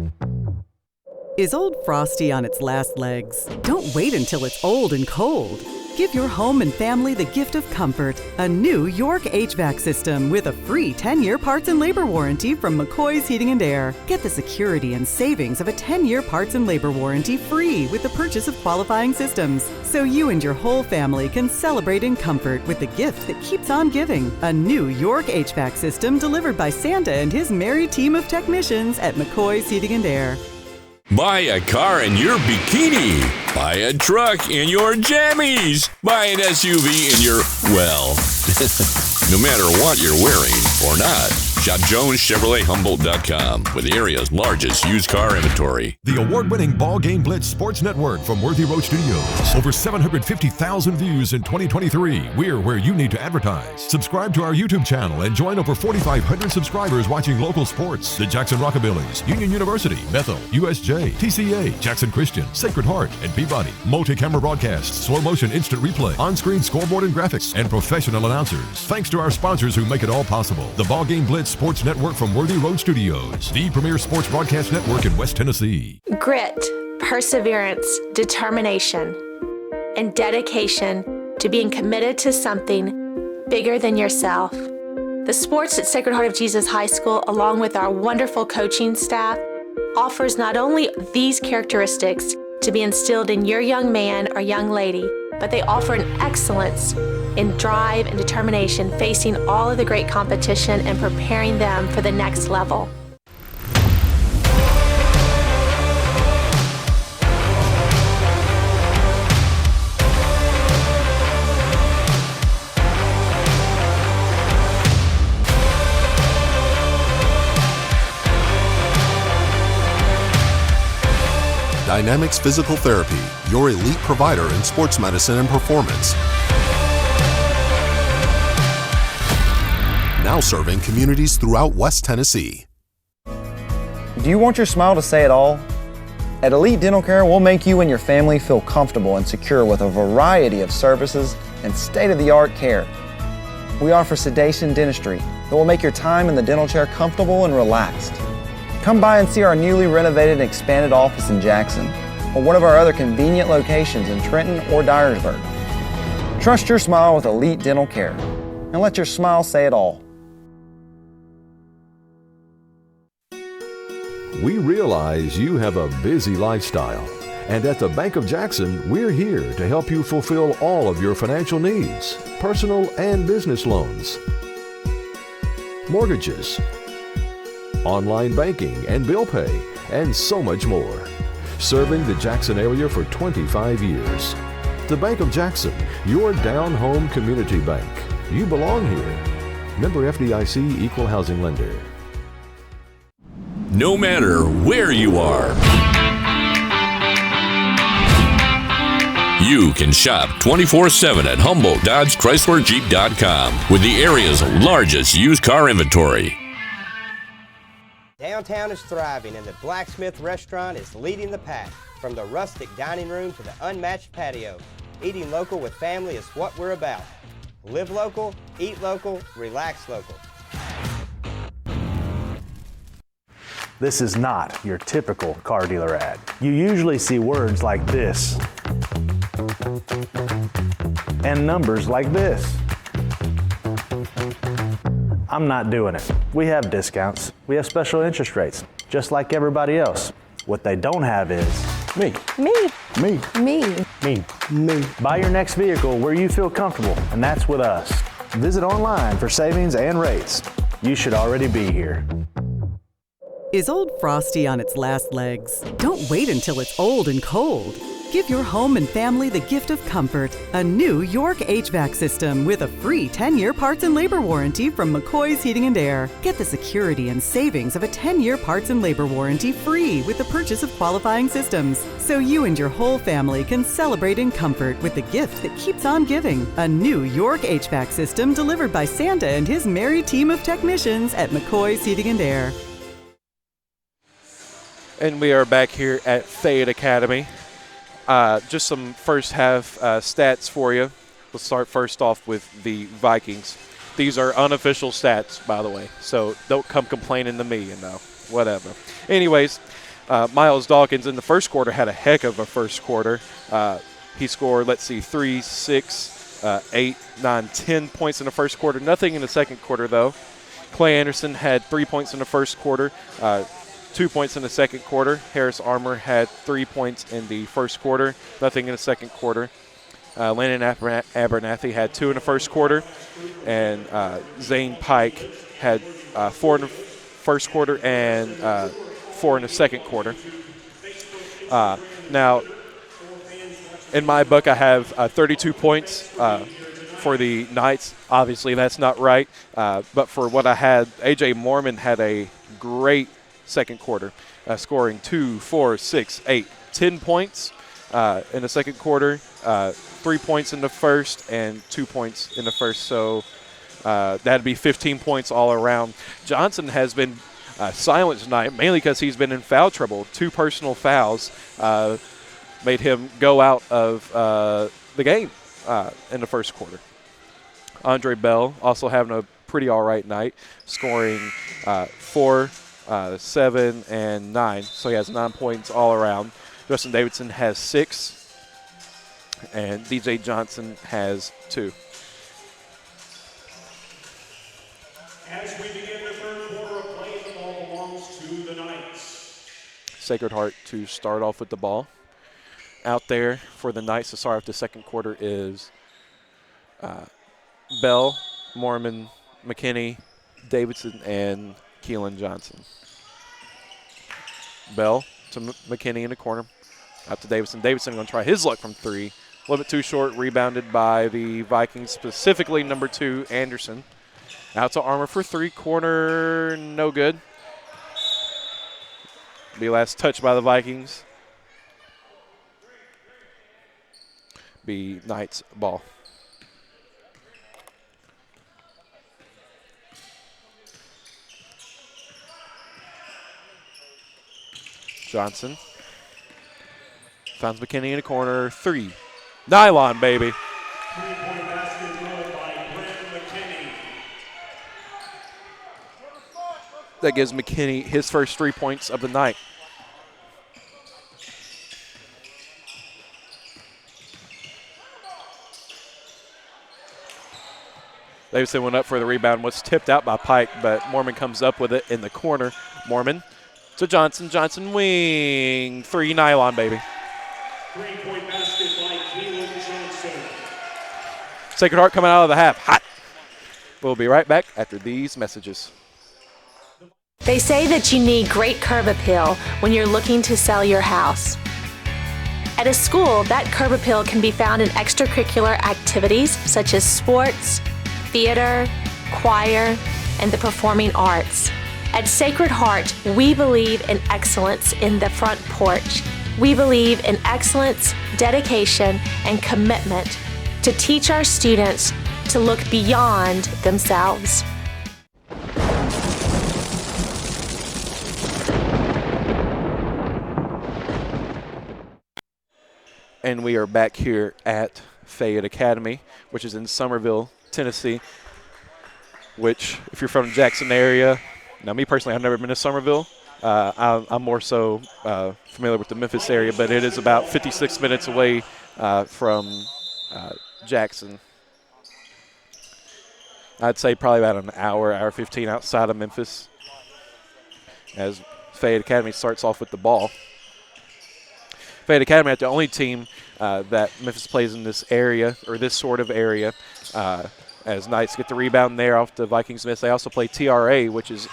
Is Old Frosty on its last legs? Don't wait until it's old and cold. Give your home and family the gift of comfort. A new York HVAC system with a free 10-year parts and labor warranty from McCoy's Heating and Air. Get the security and savings of a 10-year parts and labor warranty free with the purchase of qualifying systems. So you and your whole family can celebrate in comfort with the gift that keeps on giving. A new York HVAC system delivered by Santa and his merry team of technicians at McCoy's Heating and Air. Buy a car in your bikini. Buy a truck in your jammies. Buy an SUV in your, well, no matter what you're wearing or not. Shop JonesChevroletHumboldt.com with the area's largest used car inventory. The award-winning BallGame Blitz Sports Network from Worthy Road Studios. Over 750,000 views in 2023. We're where you need to advertise. Subscribe to our YouTube channel and join over 4,500 subscribers watching local sports. The Jackson Rockabillys, Union University, Bethel, USJ, TCA, Jackson Christian, Sacred Heart, and Peabody. Multi-camera broadcasts, slow-motion instant replay, on-screen scoreboard and graphics, and professional announcers. Thanks to our sponsors who make it all possible. The BallGame Blitz Sports Network from Worthy Road Studios, the premier sports broadcast network in West Tennessee. Grit, perseverance, determination, and dedication to being committed to something bigger than yourself. The sports at Sacred Heart of Jesus High School, along with our wonderful coaching staff, offers not only these characteristics to be instilled in your young man or young lady, but they offer an excellence in drive and determination facing all of the great competition and preparing them for the next level. Dynamics Physical Therapy, your elite provider in sports medicine and performance. Now serving communities throughout West Tennessee. Do you want your smile to say it all? At Elite Dental Care, we'll make you and your family feel comfortable and secure with a variety of services and state-of-the-art care. We offer sedation dentistry that will make your time in the dental chair comfortable and relaxed. Come by and see our newly renovated and expanded office in Jackson or one of our other convenient locations in Trenton or Dyersburg. Trust your smile with Elite Dental Care and let your smile say it all. We realize you have a busy lifestyle, and at the Bank of Jackson, we're here to help you fulfill all of your financial needs, personal and business loans, mortgages, online banking and bill pay, and so much more. Serving the Jackson area for 25 years. The Bank of Jackson, your down-home community bank. You belong here. Member FDIC Equal Housing Lender. No matter where you are, you can shop 24/7 at HumboldtDodgeChryslerJeep.com with the area's largest used car inventory. Downtown is thriving and the Blacksmith Restaurant is leading the pack. From the rustic dining room to the unmatched patio, eating local with family is what we're about. Live local, eat local, relax local. This is not your typical car dealer ad. You usually see words like this and numbers like this. I'm not doing it. We have discounts. We have special interest rates, just like everybody else. What they don't have is me. Me. Me. Me. Me. Me. Buy your next vehicle where you feel comfortable, and that's with us. Visit online for savings and rates. You should already be here. Is Old Frosty on its last legs? Don't wait until it's old and cold. Give your home and family the gift of comfort. A new York HVAC system with a free 10-year parts and labor warranty from McCoy's Heating and Air. Get the security and savings of a 10-year parts and labor warranty free with the purchase of qualifying systems. So you and your whole family can celebrate in comfort with the gift that keeps on giving. A new York HVAC system delivered by Santa and his merry team of technicians at McCoy's Heating and Air. And we are back here at Fayette Academy. Just some first half stats for you. We'll start first off with the Vikings. These are unofficial stats, by the way, so don't come complaining to me, whatever. Anyways, Miles Dawkins in the first quarter had a heck of a first quarter. He scored, 3, 6, 8, 9, 10 points in the first quarter. Nothing in the second quarter, though. Clay Anderson had 3 points in the first quarter. 2 points in the second quarter. Harris Armour had 3 points in the first quarter, nothing in the second quarter. Landon Abernathy had 2 in the first quarter, and Zane Pike had 4 in the first quarter and 4 in the second quarter. Now, in my book, I have 32 points for the Knights. Obviously, that's not right, but for what I had, A.J. Mormon had a great second quarter, scoring 2, 4, 6, 8, 10 points in the second quarter, 3 points in the first, and 2 points in the first. So that'd be 15 points all around. Johnson has been silent tonight, mainly because he's been in foul trouble. 2 personal fouls made him go out of the game in the first quarter. Andre Bell also having a pretty all right night, scoring 4, 7, and 9. So he has 9 points all around. Justin Davidson has 6, and DJ Johnson has 2. As we begin the third quarter of play, the ball belongs to the Knights. Sacred Heart to start off with the ball. Out there for the Knights to start off the second quarter is Bell, Mormon, McKinney, Davidson, and Keelan Johnson. Bell to McKinney in the corner. Out to Davidson. Davidson going to try his luck from 3. A little bit too short. Rebounded by the Vikings, specifically number 2, Anderson. Out to Armour for 3. Corner, no good. Be last touch by the Vikings. be Knights ball. Johnson finds McKinney in a corner. 3. Nylon, baby. Three-point basket ruled by McKinney. That gives McKinney his first 3 points of the night. Davidson went up for the rebound, was tipped out by Pike, but Mormon comes up with it in the corner. Mormon to Johnson. Johnson wing. 3. Nylon, baby. Three-point basket by Keelan Johnson. Sacred Heart coming out of the half. Hot. We'll be right back after these messages. They say that you need great curb appeal when you're looking to sell your house. At a school, that curb appeal can be found in extracurricular activities such as sports, theater, choir, and the performing arts. At Sacred Heart, we believe in excellence in the front porch. We believe in excellence, dedication, and commitment to teach our students to look beyond themselves. And we are back here at Fayette Academy, which is in Somerville, Tennessee, which, if you're from the Jackson area, now me personally, I've never been to Somerville. I'm more so familiar with the Memphis area, but it is about 56 minutes away from Jackson. I'd say probably about an hour 15 outside of Memphis, as Fayette Academy starts off with the ball. Fayette Academy are the only team that Memphis plays in this area, or this sort of area, as Knights get the rebound there off the Vikings miss. They also play TRA, which is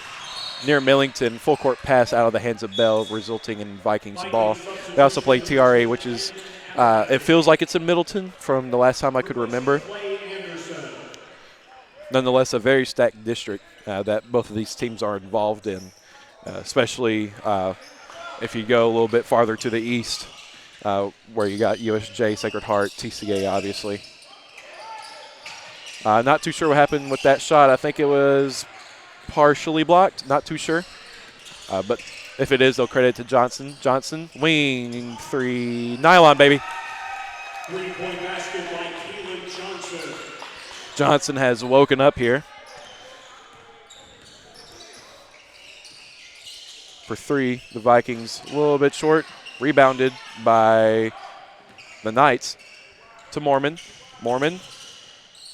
near Millington, full court pass out of the hands of Bell, resulting in Vikings ball. They also play TRA, which is, it feels like it's in Middleton from the last time I could remember. Nonetheless, a very stacked district that both of these teams are involved in, especially if you go a little bit farther to the east, where you got USJ, Sacred Heart, TCA, obviously. Not too sure what happened with that shot. I think it was partially blocked. Not too sure. But if it is, they'll credit it to Johnson. Johnson, wing 3. Nylon, baby. Three-point basket by Keelan Johnson. Johnson has woken up here. For 3, the Vikings a little bit short. Rebounded by the Knights to Mormon. Mormon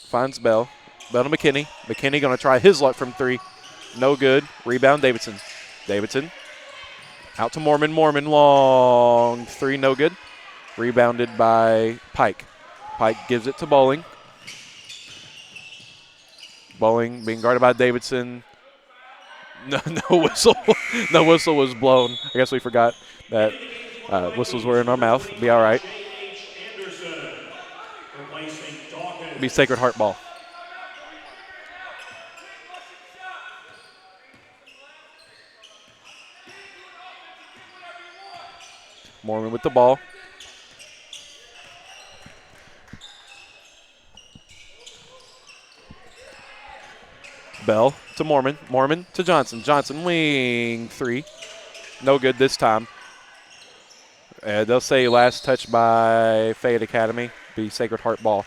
finds Bell. Bell to McKinney. McKinney going to try his luck from 3. No good. Rebound, Davidson. Davidson out to Mormon. Mormon, long 3, no good. Rebounded by Pike. Pike gives it to Bowling. Bowling being guarded by Davidson. No whistle. No whistle was blown. I guess we forgot that whistles were in our mouth. Be all right. Be Sacred Heart ball. Mormon with the ball. Bell to Mormon. Mormon to Johnson. Johnson wing 3. No good this time. They'll say last touch by Fayette Academy. Be Sacred Heart ball.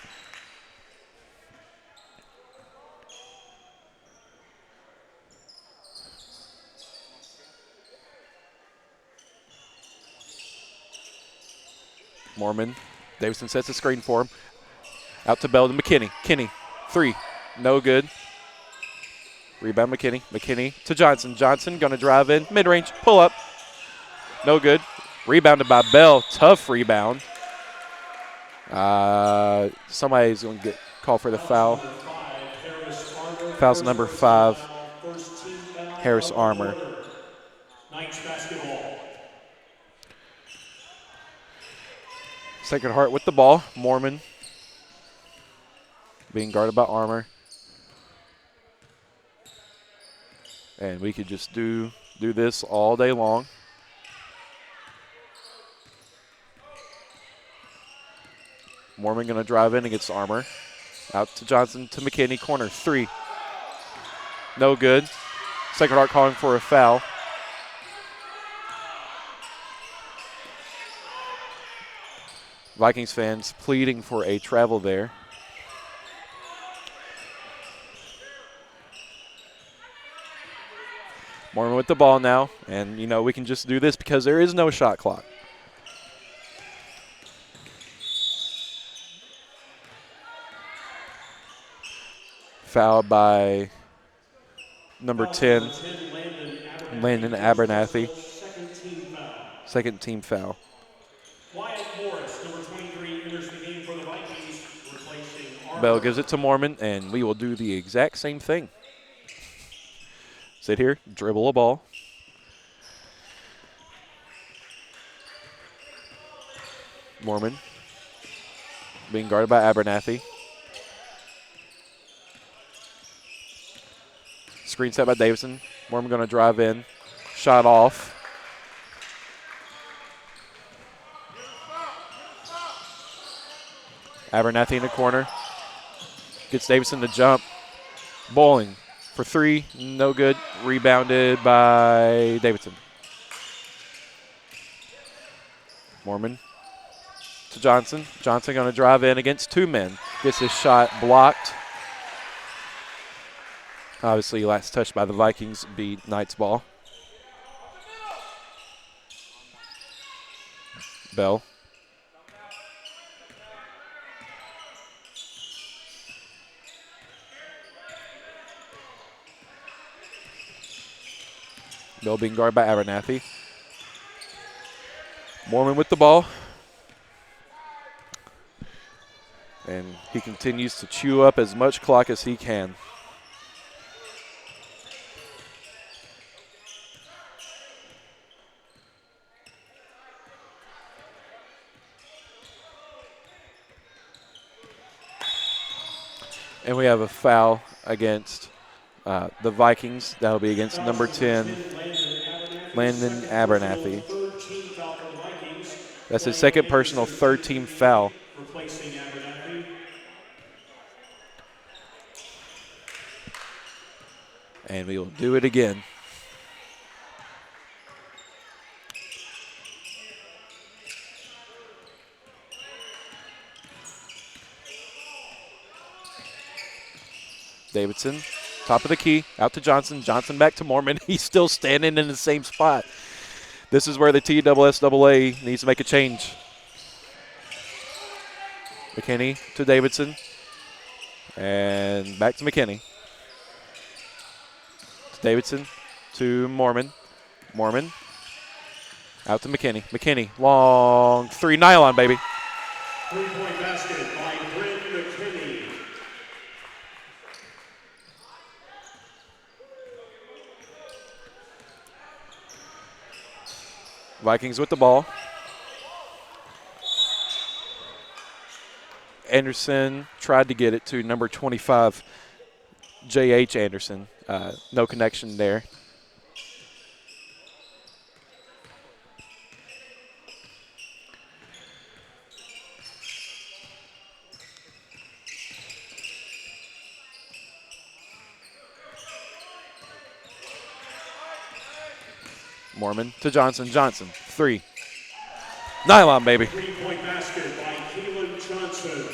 Mormon. Davidson sets a screen for him. Out to Bell to McKinney. Kinney, 3. No good. Rebound McKinney. McKinney to Johnson. Johnson going to drive in. Mid-range. Pull up. No good. Rebounded by Bell. Tough rebound. Somebody's going to get called for the foul. Foul's number 5. Harris Armour. Knights basketball. Sacred Heart with the ball. Mormon being guarded by Armour. And we could just do this all day long. Mormon going to drive in against Armour. Out to Johnson to McKinney. Corner 3. No good. Sacred Heart calling for a foul. Vikings fans pleading for a travel there. Mormon with the ball now. And, you know, we can just do this because there is no shot clock. Foul by number 10, Landon Abernathy. Second team foul. Wyatt Morris, number 23, enters the game for the Vikings, replacing Armour. Bell gives it to Mormon, and we will do the exact same thing. Sit here, dribble a ball. Mormon being guarded by Abernathy. Screen set by Davidson. Mormon going to drive in. Shot off. Abernathy in the corner. Gets Davidson to jump. Bowling for 3. No good. Rebounded by Davidson. Mormon to Johnson. Johnson going to drive in against 2 men. Gets his shot blocked. Obviously, last touch by the Vikings beat Knight's ball. Bell. Bell being guarded by Abernathy. Mormon with the ball. And he continues to chew up as much clock as he can. And we have a foul against the Vikings. That'll be against number 10, Landon Abernathy. That's his second personal, third team foul. And we will do it again. Davidson, top of the key, out to Johnson. Johnson back to Mormon. He's still standing in the same spot. This is where the TSSAA needs to make a change. McKinney to Davidson. And back to McKinney. To Davidson to Mormon. Mormon out to McKinney. McKinney, long 3, nylon, baby. 3-point basket by Bryn McKinney. Vikings with the ball. Anderson tried to get it to number 25, J.H. Anderson. No connection there. Mormon to Johnson. Johnson, 3. Nylon, baby. 3-point basket by Keelan Johnson.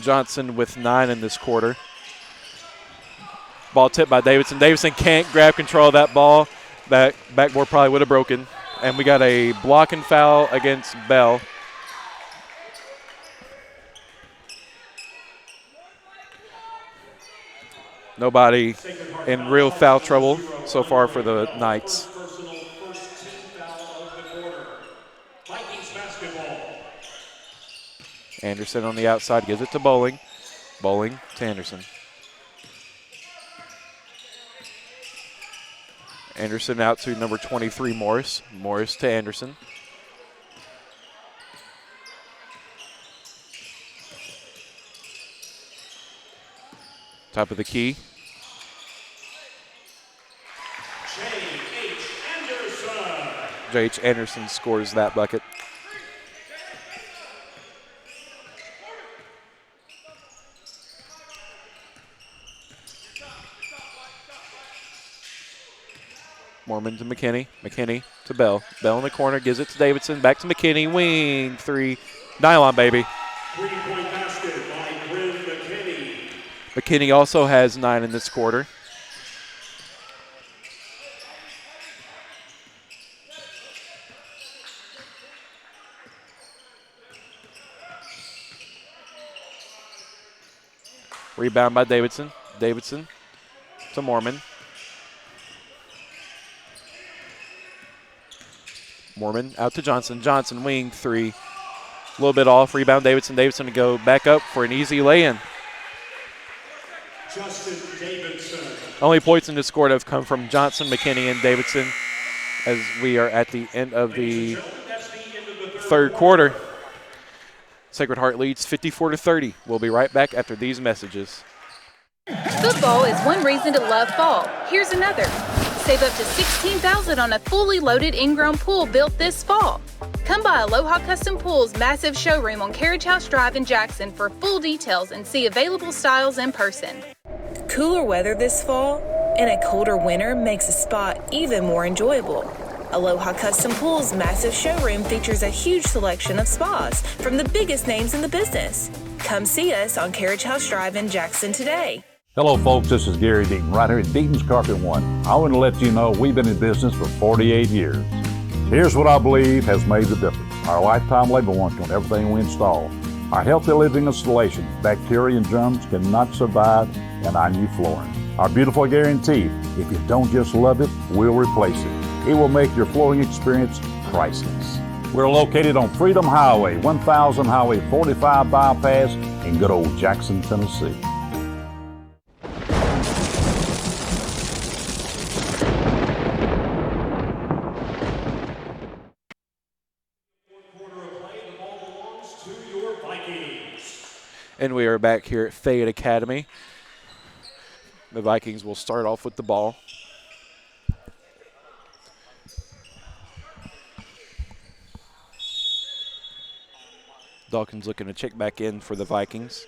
Johnson with 9 in this quarter. Ball tipped by Davidson. Davidson can't grab control of that ball. That backboard probably would have broken. And we got a blocking foul against Bell. Nobody in real foul trouble so far for the Knights. Anderson on the outside gives it to Bowling. Bowling to Anderson. Anderson out to number 23, Morris. Morris to Anderson. Top of the key. J.H. Anderson scores that bucket. Mormon to McKinney. McKinney to Bell. Bell in the corner, gives it to Davidson. Back to McKinney. Wing, 3. Nylon, baby. 3-point basket by Bryn McKinney. McKinney also has 9 in this quarter. Rebound by Davidson. Davidson to Mormon. Mormon out to Johnson. Johnson, wing, 3. A little bit off. Rebound Davidson. Davidson to go back up for an easy lay-in. Justin Davidson. Only points in this score have come from Johnson, McKinney, and Davidson as we are at the end of the third quarter. Sacred Heart leads 54-30. We'll be right back after these messages. Football is one reason to love fall. Here's another. Save up to $16,000 on a fully loaded in-ground pool built this fall. Come by Aloha Custom Pool's massive showroom on Carriage House Drive in Jackson for full details and see available styles in person. Cooler weather this fall and a colder winter makes a spa even more enjoyable. Aloha Custom Pool's massive showroom features a huge selection of spas from the biggest names in the business. Come see us on Carriage House Drive in Jackson today. Hello folks, this is Gary Deaton right here at Deaton's Carpet One. I want to let you know we've been in business for 48 years. Here's what I believe has made the difference. Our lifetime labor warranty on everything we install. Our healthy living installation, bacteria and germs cannot survive in our new flooring. Our beautiful guarantee, if you don't just love it, we'll replace it. It will make your flooring experience priceless. We're located on Freedom Highway, 1000 Highway 45 bypass in good old Jackson, Tennessee. And we are back here at Fayette Academy. The Vikings will start off with the ball. Dawkins looking to check back in for the Vikings.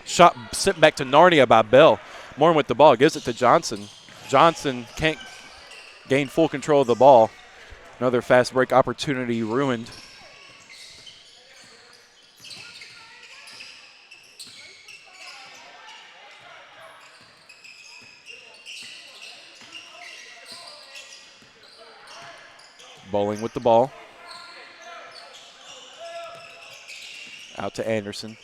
Shot sent back to Narnia by Bell. Mormon with the ball, gives it to Johnson. Johnson can't gain full control of the ball. Another fast break opportunity ruined. Bowling with the ball. Out to Anderson.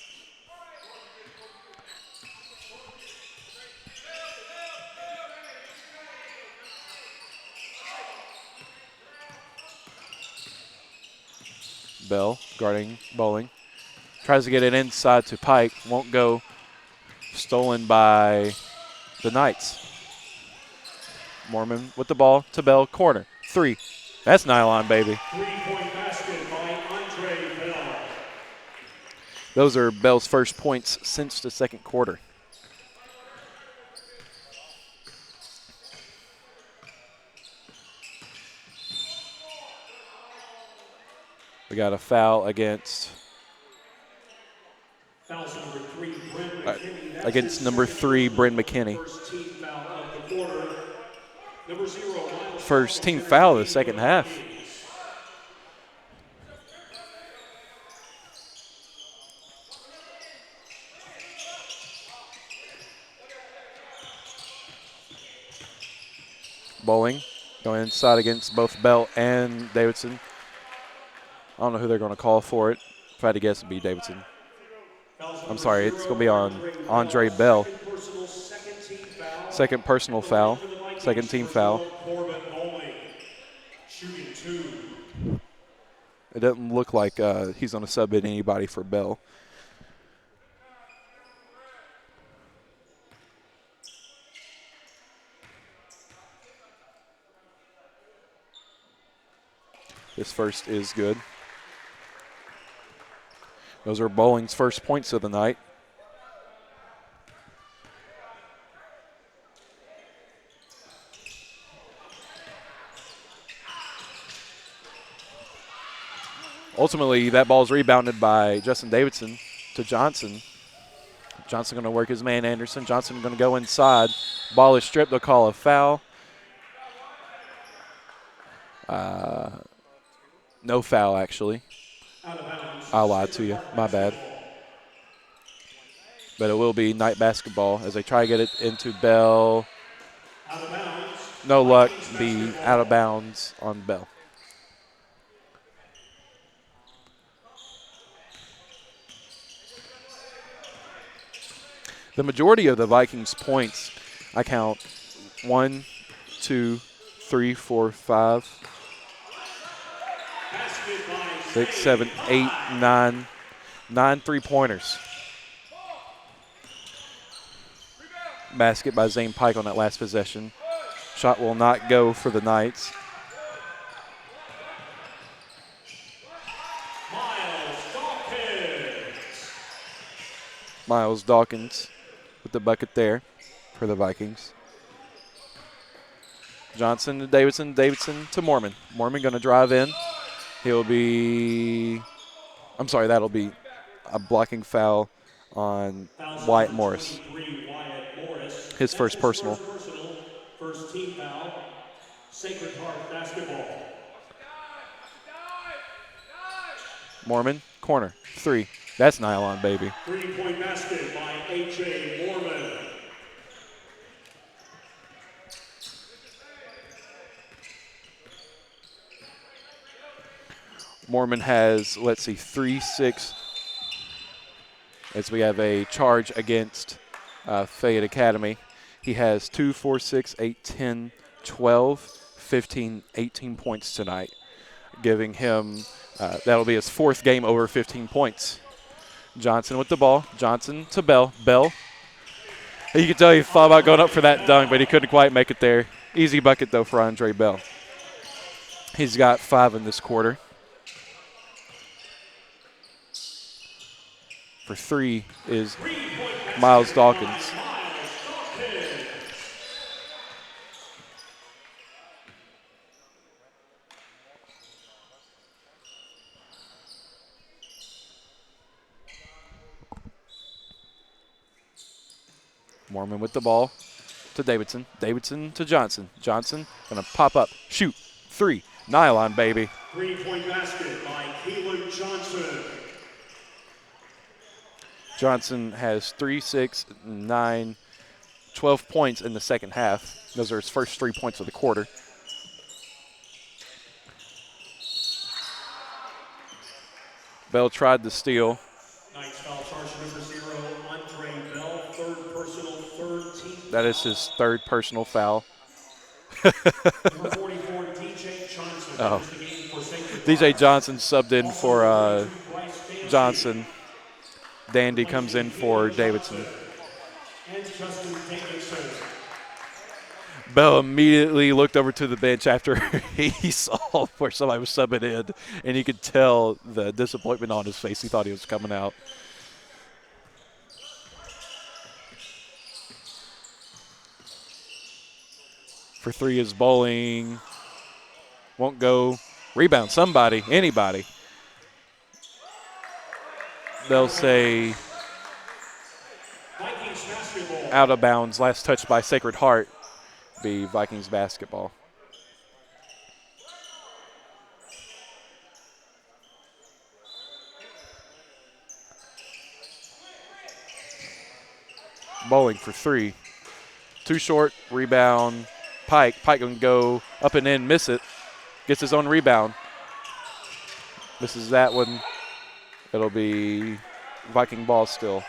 Bell guarding Bowling. Tries to get it inside to Pike. Won't go. Stolen by the Knights. Mormon with the ball to Bell. Corner. 3. That's nylon, baby. 3-point basket by Andre Bell. Those are Bell's first points since the second quarter. We got a foul against number 3, Bryn McKinney. First team foul of the second half. Bowling going inside against both Bell and Davidson. I don't know who they're going to call for it. If I had to guess, it'd be Davidson. I'm sorry, it's going to be on Andre Bell. Second personal foul. Second team foul. It doesn't look like he's going to sub in anybody for Bell. This first is good. Those are Bowling's first points of the night. Ultimately, that ball is rebounded by Justin Davidson to Johnson. Johnson going to work his man, Anderson. Johnson going to go inside. Ball is stripped. They'll call a foul. No foul, actually. I lied to you. My bad. But it will be night basketball as they try to get it into Bell. No luck. Be out of bounds on Bell. The majority of the Vikings' points, I count 1, 2, 3, 4, 5, 6, 7, 8, 9 3-pointers. Basket by Zane Pike on that last possession. Shot will not go for the Knights. Miles Dawkins with the bucket there for the Vikings. Johnson to Davidson, Davidson to Mormon. Mormon going to drive in. That'll be a blocking foul on Wyatt Morris. His first personal. First team foul, Sacred Heart basketball. Mormon, corner, 3. That's nylon, baby. 3-point basket by A.J. Mormon. Mormon has, 3-6, as we have a charge against Fayette Academy. He has 2, 4, 6, 8, 10, 12, 15, 18 points tonight, giving him, that'll be his 4th game over 15 points. Johnson with the ball. Johnson to Bell. Bell. You can tell he thought about going up for that dunk, but he couldn't quite make it there. Easy bucket, though, for Andre Bell. He's got 5 in this quarter. For 3 is Miles Dawkins. Mormon with the ball to Davidson. Davidson to Johnson. Johnson going to pop up. Shoot. 3. Nylon, baby. 3-point basket by Caleb Johnson. Johnson has 3, 6, 9, 12 points in the second half. Those are his first 3 points of the quarter. Bell tried to steal. Knights foul charge number 0, Andre Bell, 3rd personal, 3rd team. That is his 3rd personal foul. Number 44, DJ Johnson. Oh. DJ Johnson subbed in for Johnson. Dandy comes in for Davidson. And Justin Davidson. Bell immediately looked over to the bench after he saw where somebody was subbing in, and you could tell the disappointment on his face. He thought he was coming out. For 3 is Bowling. Won't go. Rebound, somebody, anybody. They'll say out of bounds. Last touch by Sacred Heart. Be Vikings basketball. Bowling for 3. Too short. Rebound. Pike. Pike going to go up and in, miss it. Gets his own rebound. Misses that one. It'll be Viking ball still.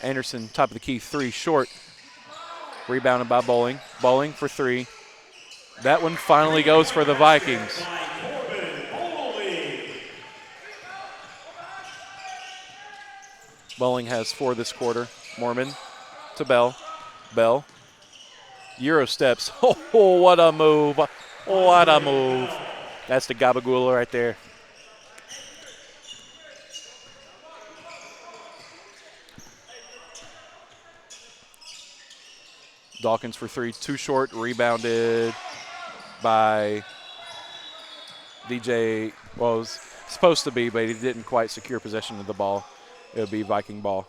Anderson, top of the key, 3 short. Rebounded by Bowling. Bowling for 3. That one finally goes for the Vikings. Bowling has 4 this quarter. Mormon to Bell. Bell. Euro steps. Oh, what a move. What a move. That's the Gabagula right there. Dawkins for three, too short, rebounded by DJ. Well, it was supposed to be, but he didn't quite secure possession of the ball. It would be Viking ball.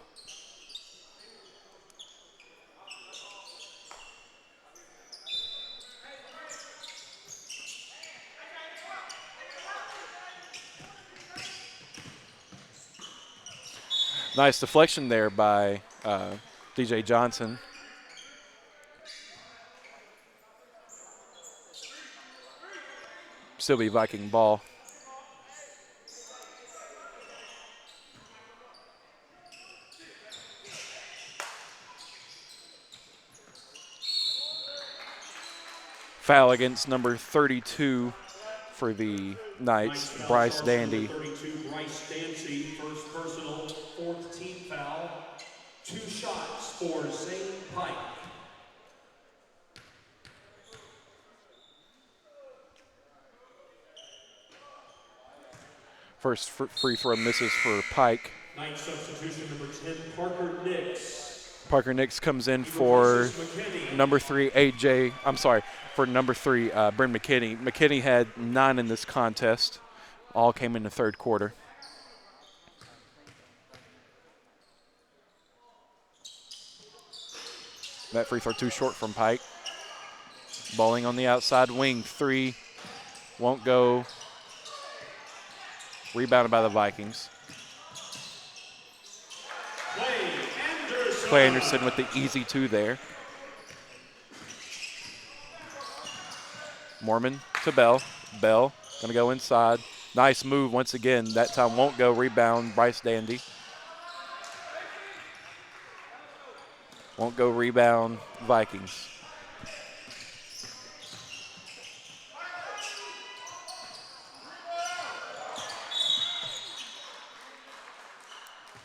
Nice deflection there by DJ Johnson. Still be Viking ball. Foul against number 32 for the Knights, Bryce Dandy. 32, Bryce Dancy, first personal, fourth team foul. 2 shots for Zane Pike. First free throw misses for Pike. Night substitution number 10, Parker Nix. Parker Nix comes in for number 3, for number 3, Bryn McKinney. McKinney had 9 in this contest. All came in the third quarter. That free throw too short from Pike. Bowling on the outside wing, 3, won't go. Rebounded by the Vikings. Clay Anderson with the easy 2 there. Mormon to Bell. Bell gonna go inside. Nice move once again. That time won't go. Rebound, Bryce Dandy. Won't go. Rebound, Vikings.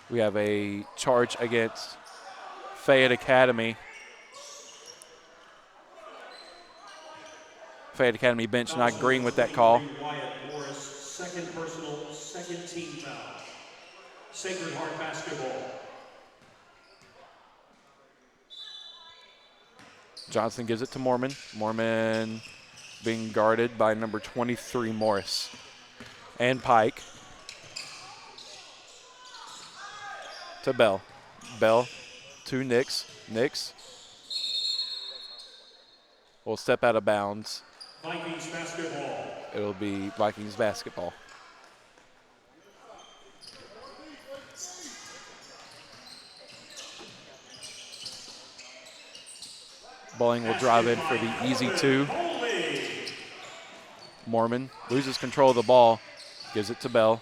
We have a charge against Fayette Academy. Fayette Academy bench not agreeing with that call. Wyatt Morris, second personal, second team foul. Sacred Heart basketball. Johnson gives it to Mormon. Mormon being guarded by number 23, Morris. And Pike. To Bell. Bell to Nix. Nix will step out of bounds. Vikings basketball. It'll be Vikings basketball. Bowling will drive in for the easy 2. Mormon loses control of the ball. Gives it to Bell.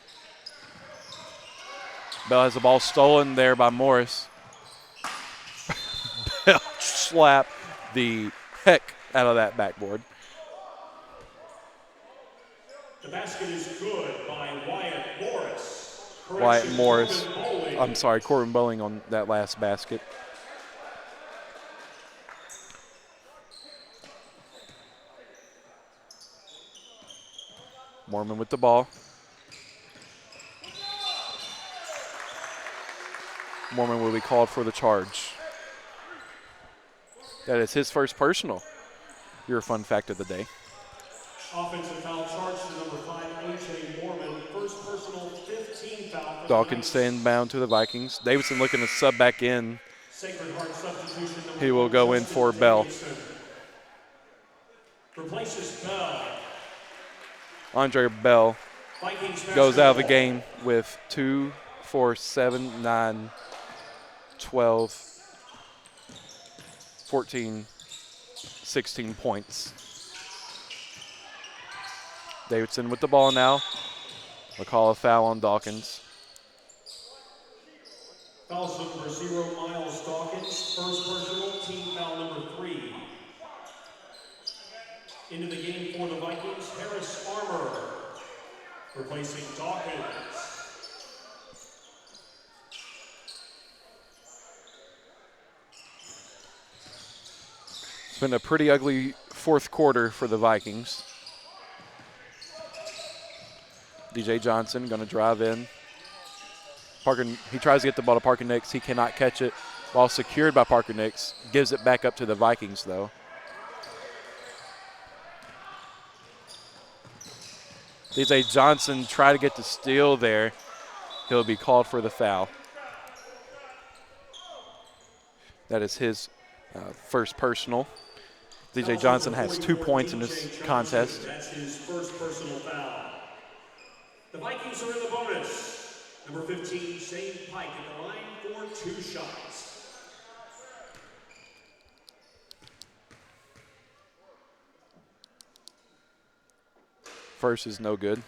Bell has the ball stolen there by Morris. Bell slapped the heck out of that backboard. The basket is good by Wyatt Morris. Wyatt Morris. I'm sorry, Corbin Bowling on that last basket. Mormon with the ball. Mormon will be called for the charge. That is his first personal. Your fun fact of the day. Offensive foul charge to number 5, A.J. Mormon. First personal, 15 foul. Dawkins staying bound to the Vikings. Davidson looking to sub back in. Sacred Heart substitution number He will go in for Bell. Replaces Bell. Andre Bell Vikings goes out of the game with 2, 4, 7, 9, 12, 14, 16 points. Davidson with the ball now. We'll call a foul on Dawkins. Foul number 0, Miles Dawkins. First personal, team foul number 3. Into the game for the Vikings, Harris Armour. Replacing Dawkins. It's been a pretty ugly fourth quarter for the Vikings. DJ Johnson going to drive in. Parker, he tries to get the ball to Parker Nix. He cannot catch it. Ball secured by Parker Nix. Gives it back up to the Vikings, though. DJ Johnson try to get the steal there. He'll be called for the foul. That is his first personal. DJ Johnson has 2 points in this contest. That's his first personal foul. The Vikings are in the bonus. Number 15, Shane Pike at the line for 2 shots. First is no good.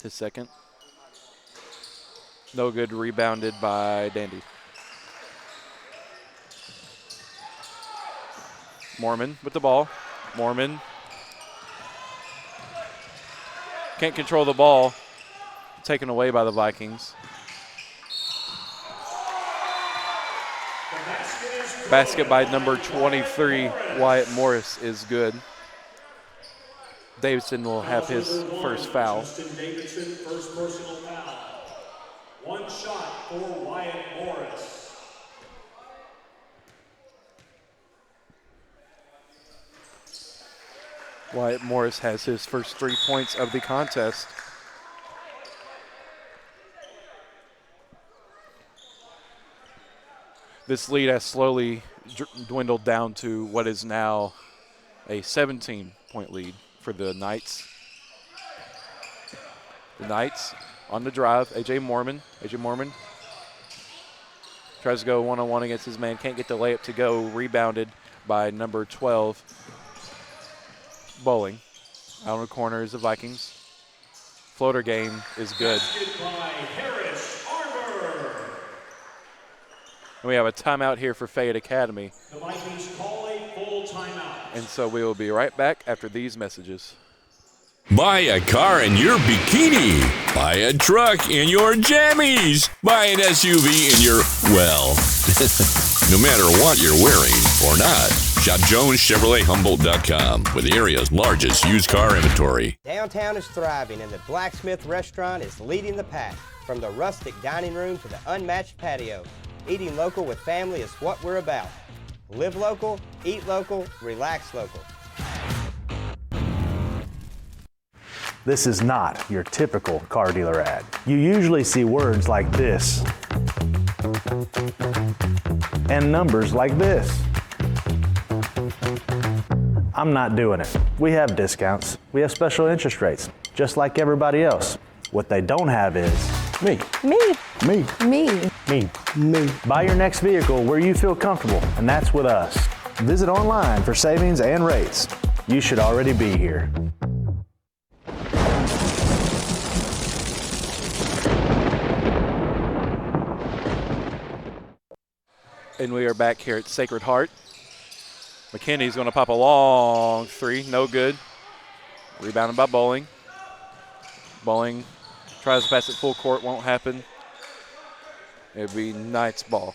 His second. No good, rebounded by Dandy. Mormon with the ball. Mormon can't control the ball. Taken away by the Vikings. Basket by number 23, Wyatt Morris, is good. Davidson will have his first foul. Justin Davidson, first personal foul. 1 shot for Wyatt Morris. Wyatt Morris has his first 3 points of the contest. This lead has slowly dwindled down to what is now a 17-point lead for the Knights. The Knights on the drive. AJ Mormon tries to go one-on-one against his man. Can't get the layup to go. Rebounded by number 12, Bowling. Out on the corner is the Vikings. Floater game is good. And we have a timeout here for Fayette Academy. The Vikings call a full timeout. And so we will be right back after these messages. Buy a car in your bikini. Buy a truck in your jammies. Buy an SUV in your, well, no matter what you're wearing or not. Shop JonesChevroletHumboldt.com with the area's largest used car inventory. Downtown is thriving and the Blacksmith Restaurant is leading the pack. From the rustic dining room to the unmatched patio, eating local with family is what we're about. Live local, eat local, relax local. This is not your typical car dealer ad. You usually see words like this and numbers like this. I'm not doing it. We have discounts. We have special interest rates, just like everybody else. What they don't have is me. Me. Me. Me. Me. Me. Buy your next vehicle where you feel comfortable, and that's with us. Visit online for savings and rates. You should already be here. And we are back here at Sacred Heart. McKinney's going to pop a long 3, no good. Rebounded by Bowling. Bowling tries to pass it full court, won't happen. It'll be Knights ball.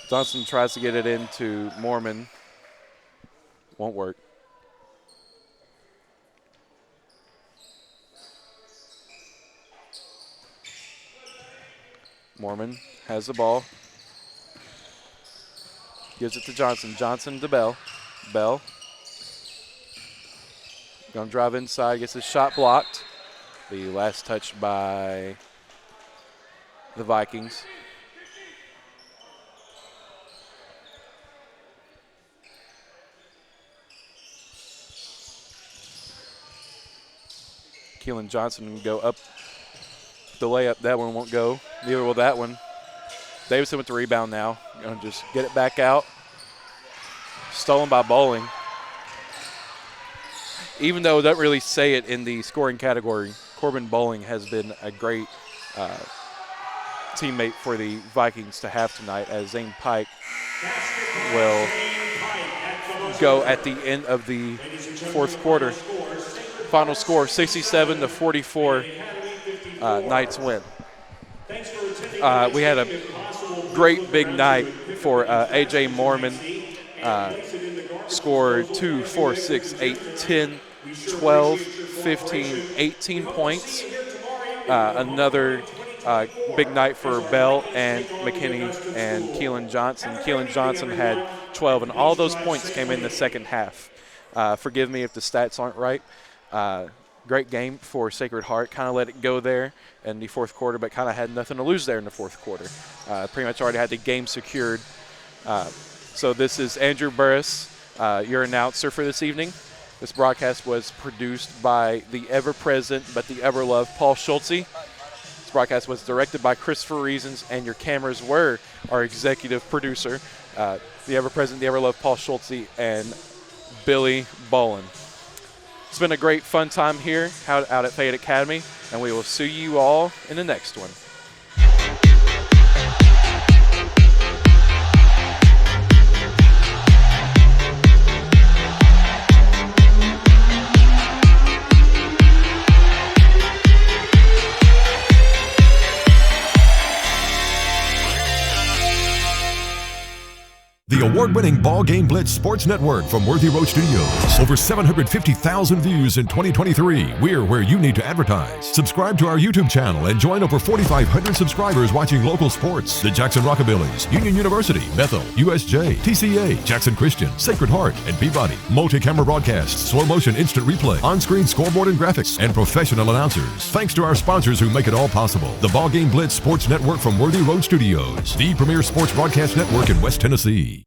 Johnson tries to get it into Mormon. Won't work. Mormon has the ball. Gives it to Johnson. Johnson to Bell. Bell. Gonna drive inside, gets his shot blocked. The last touch by the Vikings. Keelan Johnson will go up the layup. That one won't go. Neither will that one. Davidson with the rebound now. Gonna just get it back out. Stolen by Bowling. Even though it doesn't really say it in the scoring category, Corbin Bowling has been a great teammate for the Vikings to have tonight, as Zane Pike will go at the end of the fourth quarter Final score 67-44. Knights win. We had a great big night for A.J. Mormon. Scored 2, 4, 6, 8, 10, 12, 15, 18 points. Another big night for Bell and McKinney and Keelan Johnson. Keelan Johnson had 12, and all those points came in the second half. Forgive me if the stats aren't right. Great game for Sacred Heart. Kind of let it go there in the fourth quarter, but kind of had nothing to lose there in the fourth quarter. Pretty much already had the game secured. So this is Andrew Burris, your announcer for this evening. This broadcast was produced by the ever-present but the ever-loved Paul Schultze. This broadcast was directed by Christopher Reasons, and your cameras were our executive producer, the ever-present, the ever-loved Paul Schultze, and Billy Bolin. It's been a great, fun time here out at Fayette Academy, and we will see you all in the next one. The award-winning BallGame Blitz Sports Network from Worthy Road Studios. Over 750,000 views in 2023. We're where you need to advertise. Subscribe to our YouTube channel and join over 4,500 subscribers watching local sports. The Jackson Rockabillies, Union University, Bethel, USJ, TCA, Jackson Christian, Sacred Heart, and Peabody. Multi-camera broadcasts, slow motion instant replay, on-screen scoreboard and graphics, and professional announcers. Thanks to our sponsors who make it all possible. The BallGame Blitz Sports Network from Worthy Road Studios. The premier sports broadcast network in West Tennessee.